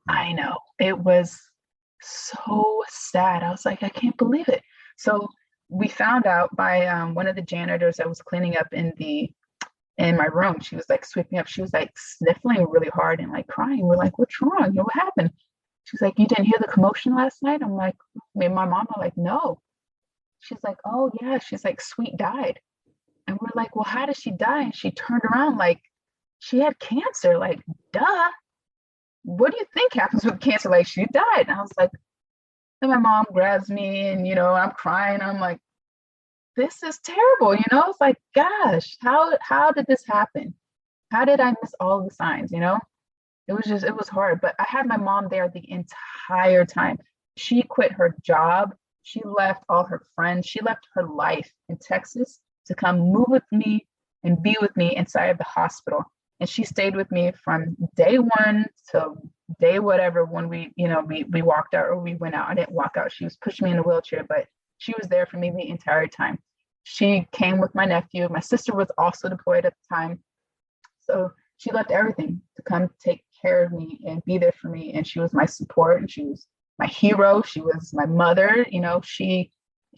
I know. It was so sad. I was like, I can't believe it. So we found out by one of the janitors that was cleaning up in my room. She was like sweeping up. She was like sniffling really hard and like crying. We're like, "What's wrong? What happened?" She's like, "You didn't hear the commotion last night?" I'm like, me and my mom are like, "No." She's like, "Oh yeah." She's like, "Sweet died." And we're like, "Well, how did she die?" And she turned around like she had cancer. Like, duh. What do you think happens with cancer? Like, she died. And I was like, and my mom grabs me and, I'm crying. I'm like, this is terrible. It's like, gosh, how did this happen? How did I miss all the signs? It was hard, but I had my mom there the entire time. She quit her job. She left all her friends. She left her life in Texas to come move with me and be with me inside of the hospital. And she stayed with me from day one to day whatever when we walked out or we went out. I didn't walk out. She was pushing me in a wheelchair, but she was there for me the entire time. She came with my nephew. My sister was also deployed at the time. So she left everything to come take care of me and be there for me. And she was my support, and she was my hero. She was my mother. She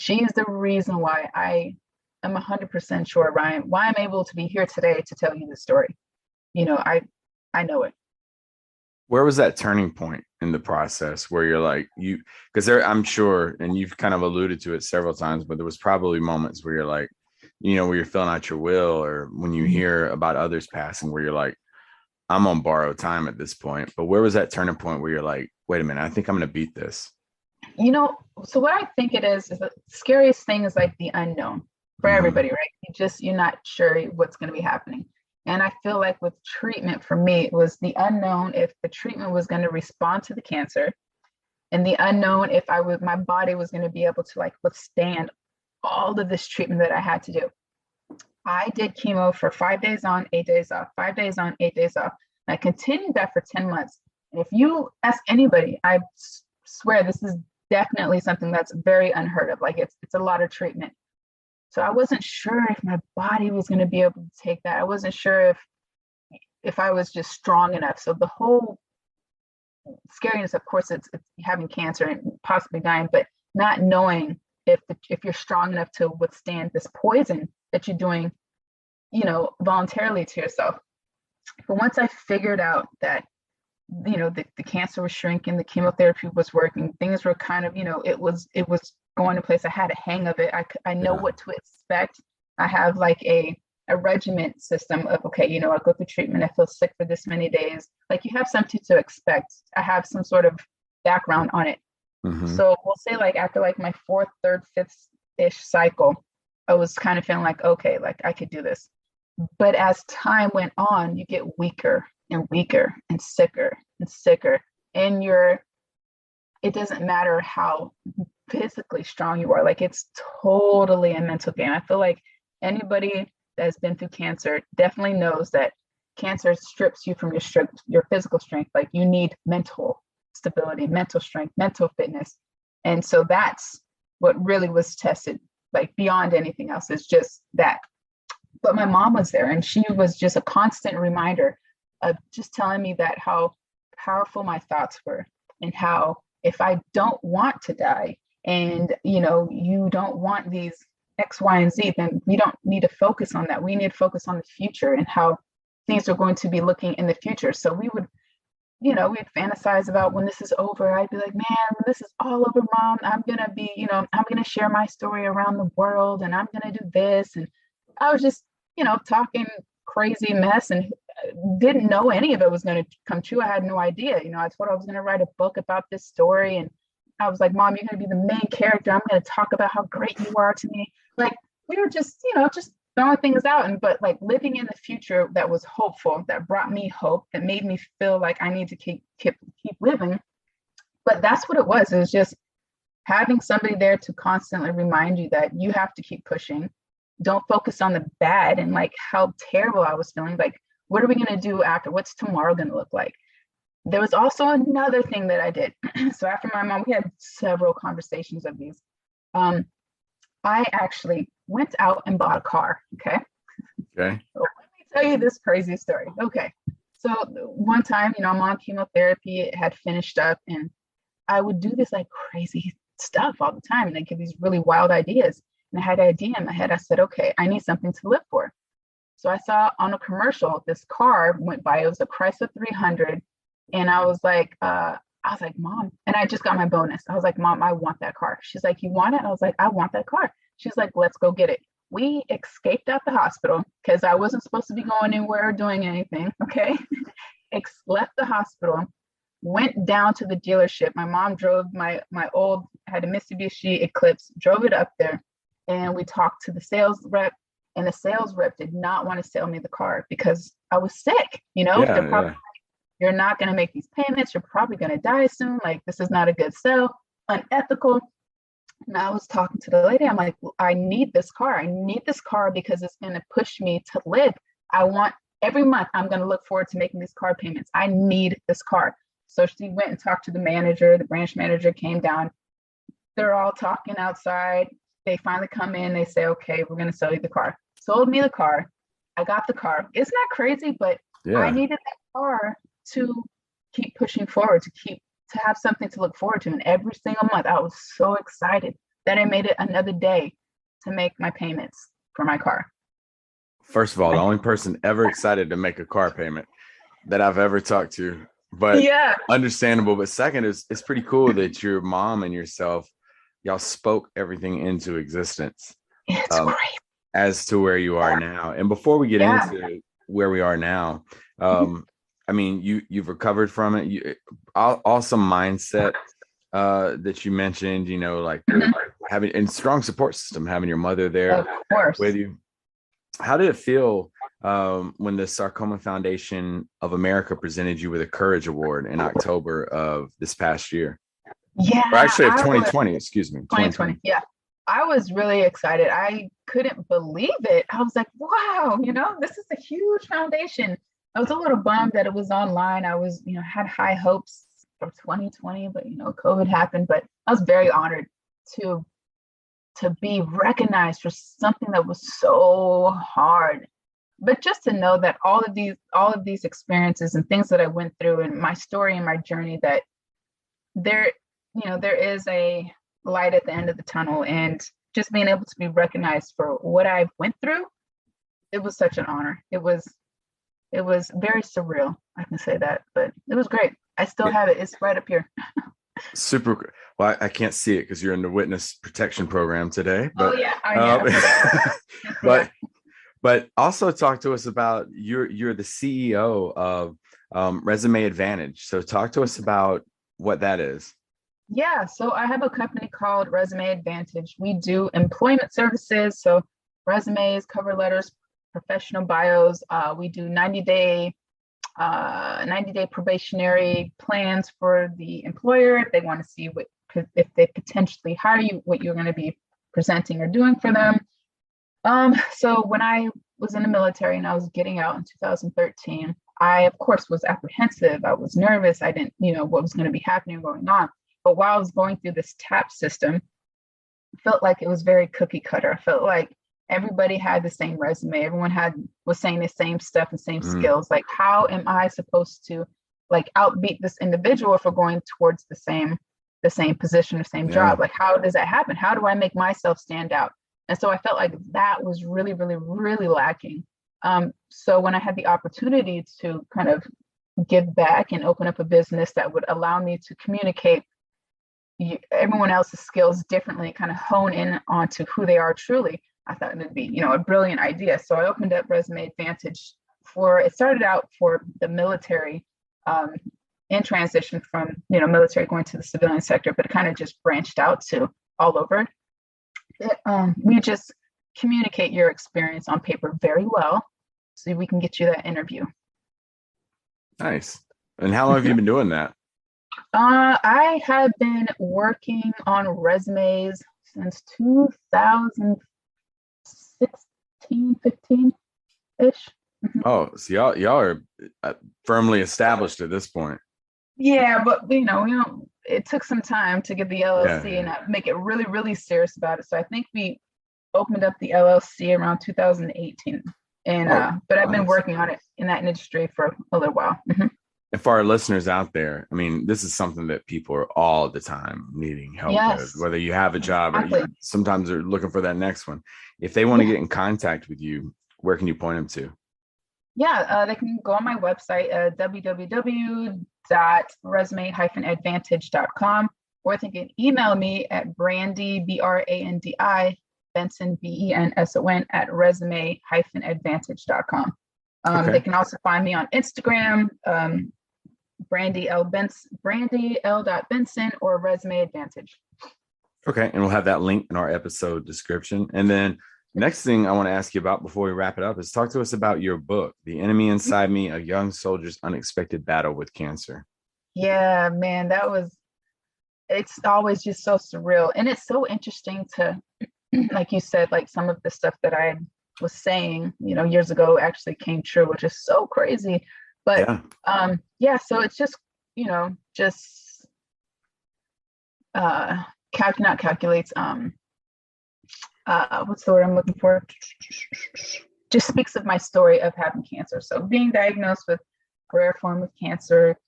is the reason why I am 100% sure, Ryan, why I'm able to be here today to tell you the story. I know it. Where was that turning point in the process where you're like, because I'm sure, and you've kind of alluded to it several times, but there was probably moments where you're like, where you're filling out your will, or when you hear about others passing, where you're like, I'm on borrowed time at this point. But where was that turning point where you're like, wait a minute, I think I'm going to beat this? So what I think it is the scariest thing is like the unknown for everybody, right? You're not sure what's going to be happening. And I feel like with treatment, for me, it was the unknown if the treatment was going to respond to the cancer, and the unknown if my body was going to be able to like withstand all of this treatment that I had to do. I did chemo for 5 days on, 8 days off, 5 days on, 8 days off. And I continued that for 10 months. And if you ask anybody, I swear this is definitely something that's very unheard of. Like it's a lot of treatment. So I wasn't sure if my body was going to be able to take that. I wasn't sure if I was just strong enough. So the whole scariness, of course, it's having cancer and possibly dying, but not knowing if you're strong enough to withstand this poison that you're doing, voluntarily to yourself. But once I figured out that, the cancer was shrinking, the chemotherapy was working, things were kind of, it was going to place. I had a hang of it. I know what to expect. I have like a regiment system of, okay, I go through treatment, I feel sick for this many days. Like you have something to expect. I have some sort of background on it. Mm-hmm. So we'll say like after like my fourth, third, fifth-ish cycle, I was kind of feeling like, okay, like I could do this. But as time went on, you get weaker and weaker and sicker. And it doesn't matter how physically strong you are. Like it's totally a mental game. I feel like anybody that's been through cancer definitely knows that cancer strips you from your physical strength. Like you need mental stability, mental strength, mental fitness. And so that's what really was tested, like beyond anything else, is just that. But my mom was there, and she was just a constant reminder of just telling me that how powerful my thoughts were, and how if I don't want to die, and you don't want these X, Y, and Z, then we don't need to focus on that. We need to focus on the future and how things are going to be looking in the future. So we would, we'd fantasize about when this is over. I'd be like, man, when this is all over, Mom, I'm gonna be, I'm gonna share my story around the world, and I'm gonna do this. And I was just, talking crazy mess and didn't know any of it was going to come true. I had no idea. I thought I was going to write a book about this story, and I was like, Mom, you're going to be the main character. I'm going to talk about how great you are to me. Like we were just, just throwing things out, but like living in the future that was hopeful, that brought me hope, that made me feel like I need to keep living. But that's what it was. It was just having somebody there to constantly remind you that you have to keep pushing. Don't focus on the bad and like how terrible I was feeling. Like, what are we going to do after? What's tomorrow going to look like? There was also another thing that I did. So after my mom, we had several conversations of these. I actually went out and bought a car. Okay. So let me tell you this crazy story. Okay. So one time, I'm on chemotherapy, it had finished up, and I would do this like crazy stuff all the time. And I get these really wild ideas. And I had an idea in my head. I said, okay, I need something to live for. So I saw on a commercial, this car went by. It was a Chrysler 300. And I was like, Mom, and I just got my bonus. I was like, Mom, I want that car. She's like, you want it? I was like, I want that car. She's like, let's go get it. We escaped out the hospital because I wasn't supposed to be going anywhere or doing anything. Okay. Left the hospital, went down to the dealership. My mom drove my old, had a Mitsubishi Eclipse, drove it up there. And we talked to the sales rep, and the sales rep did not want to sell me the car because I was sick. They're probably like, you're not going to make these payments. You're probably going to die soon. Like, this is not a good sell, unethical. And I was talking to the lady. I'm like, well, I need this car. I need this car because it's going to push me to live. Every month, I'm going to look forward to making these car payments. I need this car. So she went and talked to the manager. The branch manager came down. They're all talking outside. They finally come in, they say, okay, we're going to sell you the car. Sold me the car. I got the car. Isn't that crazy? But I needed that car to keep pushing forward, to have something to look forward to. And every single month, I was so excited that I made it another day to make my payments for my car. First of all, the only person ever excited to make a car payment that I've ever talked to, but understandable. But second, it's pretty cool that your mom and yourself, y'all spoke everything into existence. It's great. As to where you are now. And before we get into where we are now, I mean, you've recovered from it. Awesome mindset that you mentioned, like having a strong support system, having your mother there with you. How did it feel when the Sarcoma Foundation of America presented you with a Courage Award in October of this past year? Yeah. Or actually of 2020, excuse me. 2020. Yeah. I was really excited. I couldn't believe it. I was like, wow, this is a huge foundation. I was a little bummed that it was online. I was, had high hopes for 2020, but COVID happened. But I was very honored to be recognized for something that was so hard. But just to know that all of these experiences and things that I went through and my story and my journey, that there is a light at the end of the tunnel, and just being able to be recognized for what I went through, it was such an honor. It was very surreal. I can say that, but it was great. I still have it. It's right up here. Super. Well, I can't see it because you're in the witness protection program today. But, oh yeah, I know. but also talk to us about you're the CEO of Resume Advantage. So talk to us about what that is. Yeah, so I have a company called Resume Advantage. We do employment services, so resumes, cover letters, professional bios. We do 90-day probationary plans for the employer if they want to see if they potentially hire you, what you're going to be presenting or doing for them. So when I was in the military and I was getting out in 2013, I of course was apprehensive. I was nervous. I didn't what was going to be happening going on. But while I was going through this TAP system, I felt like it was very cookie cutter. I felt like everybody had the same resume. Everyone was saying the same stuff and same skills. Like, how am I supposed to outbeat this individual if we're going towards the same position or same job? Like, how does that happen? How do I make myself stand out? And so I felt like that was really, really, really lacking. So when I had the opportunity to kind of give back and open up a business that would allow me to communicate everyone else's skills differently, kind of hone in onto who they are truly, I thought it would be, a brilliant idea. So I opened up Resume Advantage it started out for the military in transition from, military going to the civilian sector, but it kind of just branched out to all over. We just communicate your experience on paper very well so we can get you that interview. Nice. And how long have you been doing that? I have been working on resumes since 2016, 15-ish. Oh, so y'all are firmly established at this point. Yeah, but it took some time to get the LLC and make it really, really serious about it. So I think we opened up the LLC around 2018. And but I've been working on it in that industry for a little while. And for our listeners out there, I mean, this is something that people are all the time needing help with, whether you have a job or sometimes they're looking for that next one. If they want to get in contact with you, where can you point them to? Yeah, they can go on my website, www.resume-advantage.com, or they can email me at Brandi, Brandi, Benson, Benson, at resume-advantage.com. They can also find me on Instagram, Brandi L. Benson, or Resume Advantage. Okay, and we'll have that link in our episode description. And then next thing I want to ask you about before we wrap it up is talk to us about your book, The Enemy Inside Me, A Young Soldier's Unexpected Battle with Cancer. Yeah, man, it's always just so surreal. And it's so interesting to, like you said, like some of the stuff that I was saying, years ago actually came true, which is so crazy. But so it's just, calculates, what's the word I'm looking for? Just speaks of my story of having cancer. So being diagnosed with a rare form of cancer,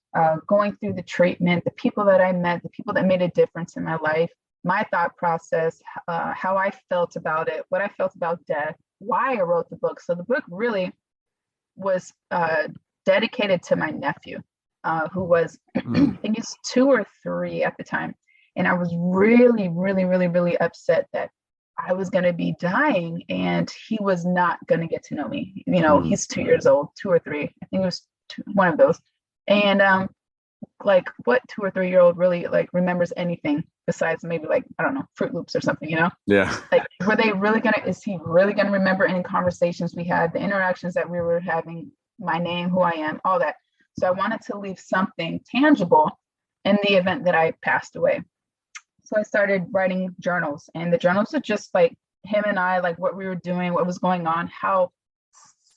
going through the treatment, the people that I met, the people that made a difference in my life, my thought process, how I felt about it, what I felt about death, why I wrote the book. So the book really was dedicated to my nephew, who was, I think he's 2 or 3 at the time. And I was really, really, really, really upset that I was going to be dying and he was not going to get to know me. He's 2 years old, 2 or 3. I think it was one of those. And what 2 or 3-year-old really remembers anything besides maybe I don't know, Fruit Loops or something, Yeah. Is he really going to remember any conversations we had, the interactions that we were having, my name, who I am, all that. So I wanted to leave something tangible in the event that I passed away. So I started writing journals, and the journals are just like him and I, like what we were doing, what was going on, how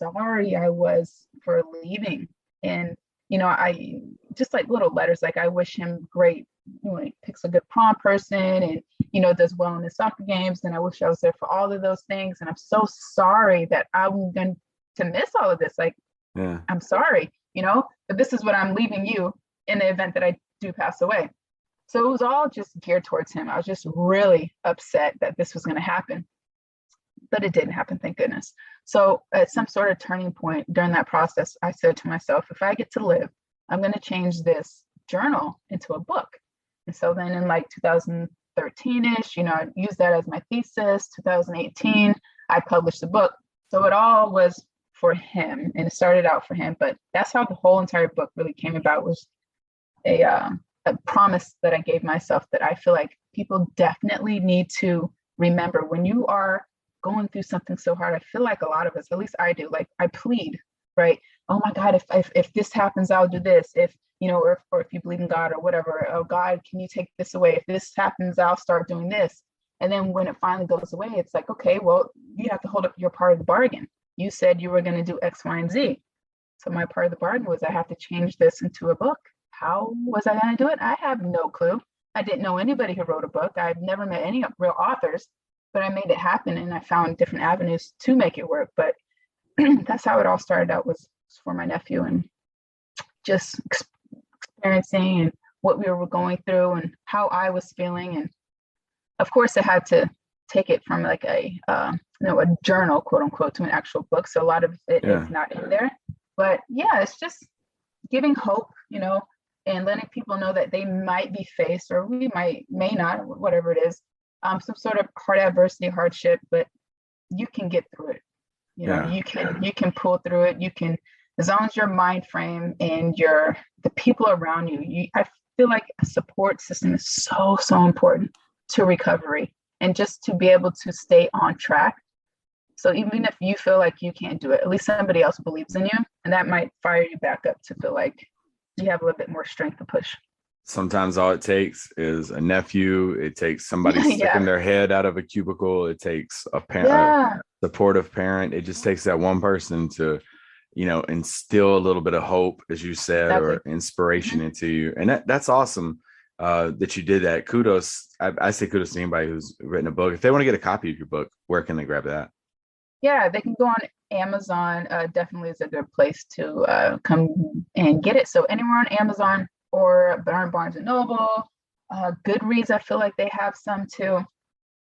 sorry I was for leaving. And, I just like little letters, like I wish him great, he picks a good prom person and, does well in his soccer games. And I wish I was there for all of those things. And I'm so sorry that I'm going to miss all of this. Like, Yeah. I'm sorry, but this is what I'm leaving you in the event that I do pass away. So it was all just geared towards him. I was just really upset that this was going to happen, but it didn't happen, thank goodness. So at some sort of turning point during that process, I said to myself, if I get to live, I'm going to change this journal into a book. And so then in like 2013-ish, I used that as my thesis. 2018, I published the book. So it all was for him, and it started out for him. But that's how the whole entire book really came about, was a promise that I gave myself that I feel like people definitely need to remember when you are going through something so hard. I feel like a lot of us, at least I do, like I plead, right? Oh my God, if this happens, I'll do this. If, or if you believe in God or whatever, oh God, can you take this away? If this happens, I'll start doing this. And then when it finally goes away, it's like, okay, well, you have to hold up your part of the bargain. You said you were going to do X, Y, and Z. So my part of the bargain was I have to change this into a book. How was I going to do it? I have no clue. I didn't know anybody who wrote a book. I've never met any real authors, but I made it happen, and I found different avenues to make it work. But that's how it all started out, was for my nephew, and just experiencing and what we were going through and how I was feeling. And of course, I had to take it from like a journal, quote unquote, to an actual book. So a lot of it is not in there. But yeah, it's just giving hope, and letting people know that they might be faced, or we may not, whatever it is, some sort of hard adversity, hardship, but you can get through it. You can pull through it. You can, as long as your mind frame and the people around you, I feel like a support system is so, so important to recovery, and just to be able to stay on track. So even if you feel like you can't do it, at least somebody else believes in you, and that might fire you back up to feel like you have a little bit more strength to push. Sometimes all it takes is a nephew. It takes somebody sticking their head out of a cubicle. It takes a parent, a supportive parent. It just takes that one person to, instill a little bit of hope, as you said, or inspiration into you. And that's awesome that you did that. Kudos. I say kudos to anybody who's written a book. If they want to get a copy of your book, where can they grab that? Yeah, they can go on Amazon. Definitely is a good place to come and get it. So anywhere on Amazon or Barnes and Noble, Goodreads, I feel like they have some too.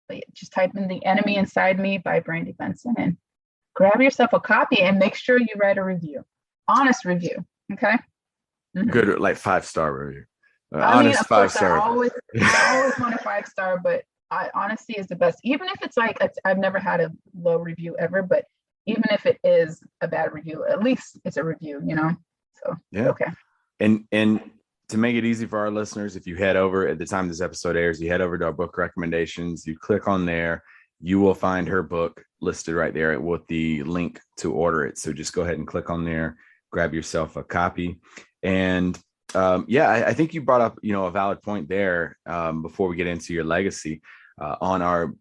But just type in The Enemy Inside Me by Brandi Benson and grab yourself a copy, and make sure you write a review, honest review. Okay. Mm-hmm. Good, like 5-star review. Honest 5-star. I always want a 5-star, but honesty is the best. Even if it's like, I've never had a low review ever, but even if it is a bad review, at least it's a review, So yeah. Okay. And to make it easy for our listeners, if you head over at the time this episode airs, you head over to our book recommendations, you click on there, you will find her book listed right there with the link to order it. So just go ahead and click on there, grab yourself a copy. And I think you brought up, a valid point there before we get into your legacy. On our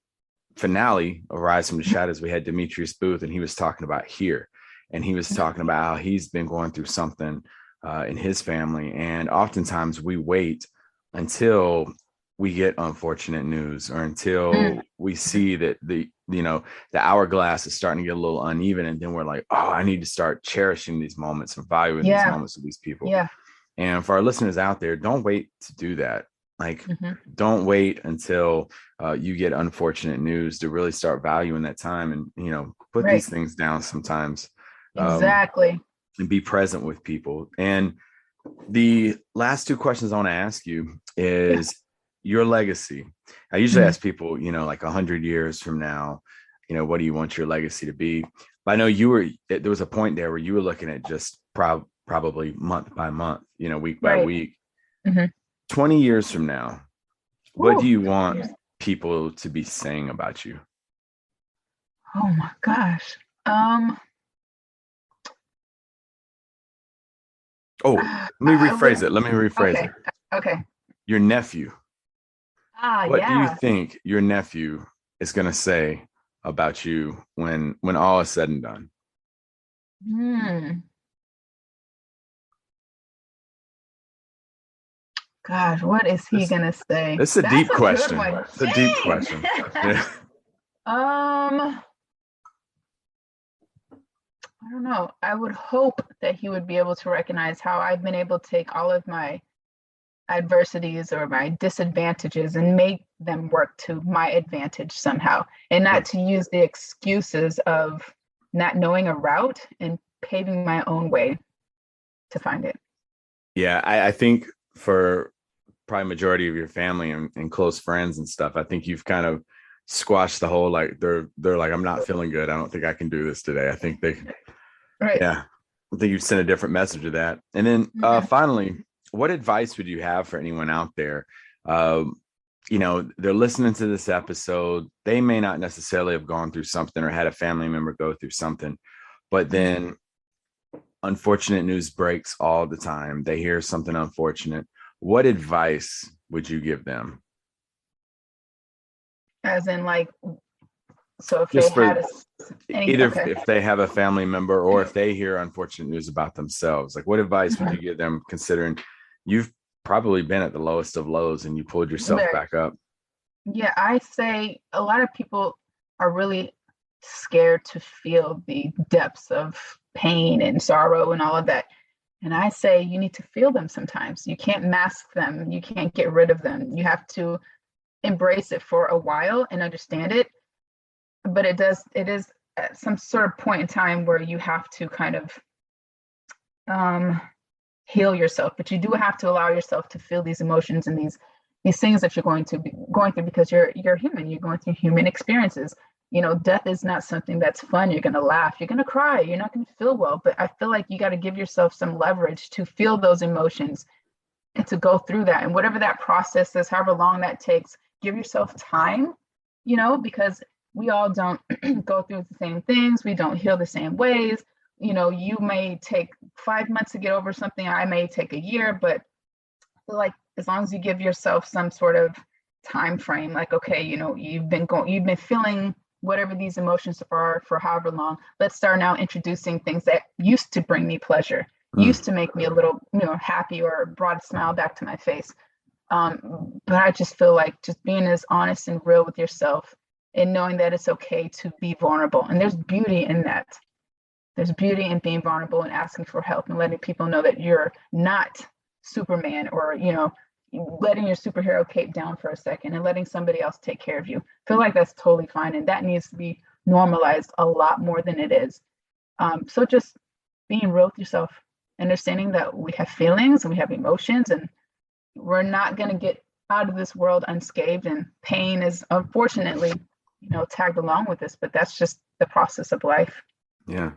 finale of Rise from the Shadows, we had Demetrius Booth, and he was talking about here. And he was talking about how he's been going through something in his family. And oftentimes we wait until we get unfortunate news, or until we see that the hourglass is starting to get a little uneven. And then we're like, oh, I need to start cherishing these moments and valuing these moments with these people. Yeah. And for our listeners out there, don't wait to do that. Like, don't wait until you get unfortunate news to really start valuing that time, and, put these things down sometimes. Exactly. And be present with people. And the last two questions I want to ask you is your legacy. I usually ask people, like 100 years from now, what do you want your legacy to be? But I know there was a point there where you were looking at just probably month by month, week by week. 20 years from now, what do you want people to be saying about you? Oh my gosh. Let me rephrase it. Okay. Your nephew. What do you Yeah. think your nephew is going to say about you when all is said and done? Hmm. Gosh, what is he This, gonna say? this is a That's deep a good question. one. It's a deep Dang. question. Yeah. I don't know. I would hope that he would be able to recognize how I've been able to take all of my adversities or my disadvantages and make them work to my advantage somehow, and not to use the excuses of not knowing a route and paving my own way to find it. Yeah, I think for probably majority of your family and close friends and stuff, I think you've kind of squashed the whole like they're like, I'm not feeling good. I don't think I can do this today. I think they Right. Yeah. I think you've sent a different message to that. And then finally, what advice would you have for anyone out there? They're listening to this episode. They may not necessarily have gone through something or had a family member go through something, but then unfortunate news breaks all the time. They hear something unfortunate. What advice would you give them? As in, like, so if Just they for had either if they have a family member or if they hear unfortunate news about themselves, like what advice would you give them, considering you've probably been at the lowest of lows and you pulled yourself back up? Yeah, I say a lot of people are really scared to feel the depths of pain and sorrow and all of that. And I say you need to feel them sometimes. You can't mask them. You can't get rid of them. You have to embrace it for a while and understand it. But it is at some sort of point in time where you have to kind of heal yourself. But you do have to allow yourself to feel these emotions and these things that you're going to be going through, because you're human. You're going through human experiences. Death is not something that's fun. You're going to laugh, you're going to cry, you're not going to feel well, but I feel like you got to give yourself some leverage to feel those emotions and to go through that. And whatever that process is, however long that takes, give yourself time, because we all don't go through the same things. We don't heal the same ways. You may take 5 months to get over something. I may take a year, but I feel like as long as you give yourself some sort of time frame, like, okay, you've been feeling whatever these emotions are for however long. Let's start now introducing things that used to bring me pleasure, used to make me a little, happy, or brought a smile back to my face. But I just feel like just being as honest and real with yourself and knowing that it's okay to be vulnerable. And there's beauty in that. There's beauty in being vulnerable and asking for help and letting people know that you're not Superman, or, letting your superhero cape down for a second and letting somebody else take care of you. I feel like that's totally fine. And that needs to be normalized a lot more than it is. So just being real with yourself, understanding that we have feelings and we have emotions, and we're not going to get out of this world unscathed. And pain is unfortunately, tagged along with this, but that's just the process of life. Yeah.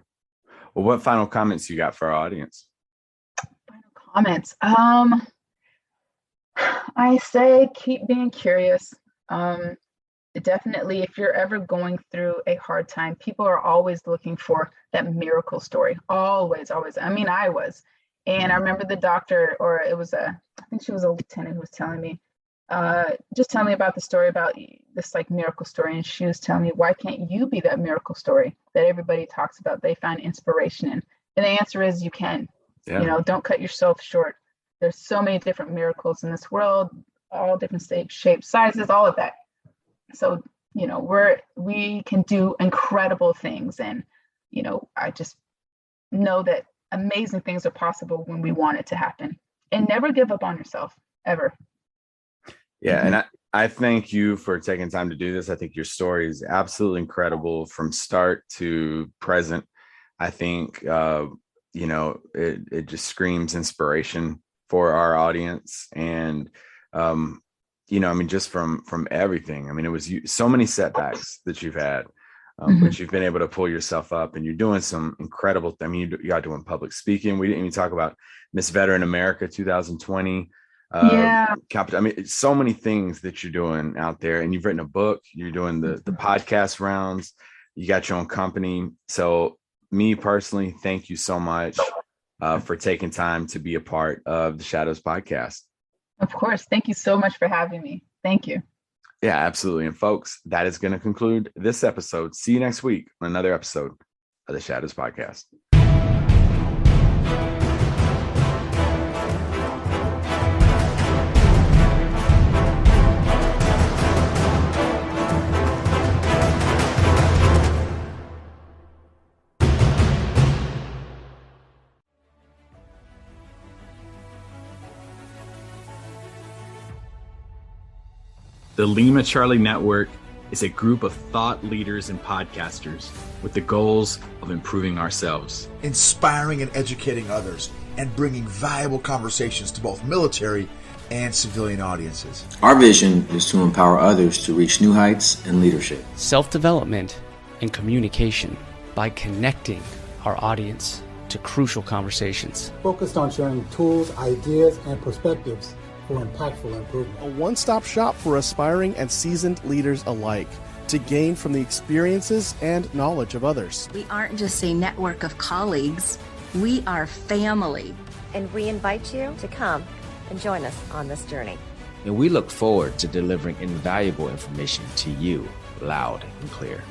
Well, what final comments you got for our audience? Final comments. I say keep being curious. Definitely, if you're ever going through a hard time, people are always looking for that miracle story. Always, always. I mean, I was. And I remember the doctor, or I think she was a lieutenant, who was telling me, just telling me about the story about this like miracle story. And she was telling me, why can't you be that miracle story that everybody talks about, they find inspiration in? And the answer is you can. Yeah. Don't cut yourself short. There's so many different miracles in this world, all different shapes, sizes, all of that. So, we can do incredible things. And, I just know that amazing things are possible when we want it to happen. And never give up on yourself, ever. Yeah. And I thank you for taking time to do this. I think your story is absolutely incredible from start to present. I think, it just screams inspiration for our audience. And, just from everything, it was so many setbacks that you've had, but you've been able to pull yourself up, and you're doing some incredible, you got doing public speaking. We didn't even talk about Miss Veteran America 2020. So many things that you're doing out there, and you've written a book, you're doing the podcast rounds, you got your own company. So me personally, thank you so much for taking time to be a part of the Shadows podcast. Of course. Thank you so much for having me. Thank you. Yeah, absolutely. And folks, that is going to conclude this episode. See you next week on another episode of the Shadows Podcast. The Lima Charlie Network is a group of thought leaders and podcasters with the goals of improving ourselves, inspiring and educating others, and bringing valuable conversations to both military and civilian audiences. Our vision is to empower others to reach new heights in leadership, self-development, and communication by connecting our audience to crucial conversations. Focused on sharing tools, ideas, and perspectives for impactful improvement. A one-stop shop for aspiring and seasoned leaders alike to gain from the experiences and knowledge of others. We aren't just a network of colleagues, we are family. And we invite you to come and join us on this journey. And we look forward to delivering invaluable information to you loud and clear.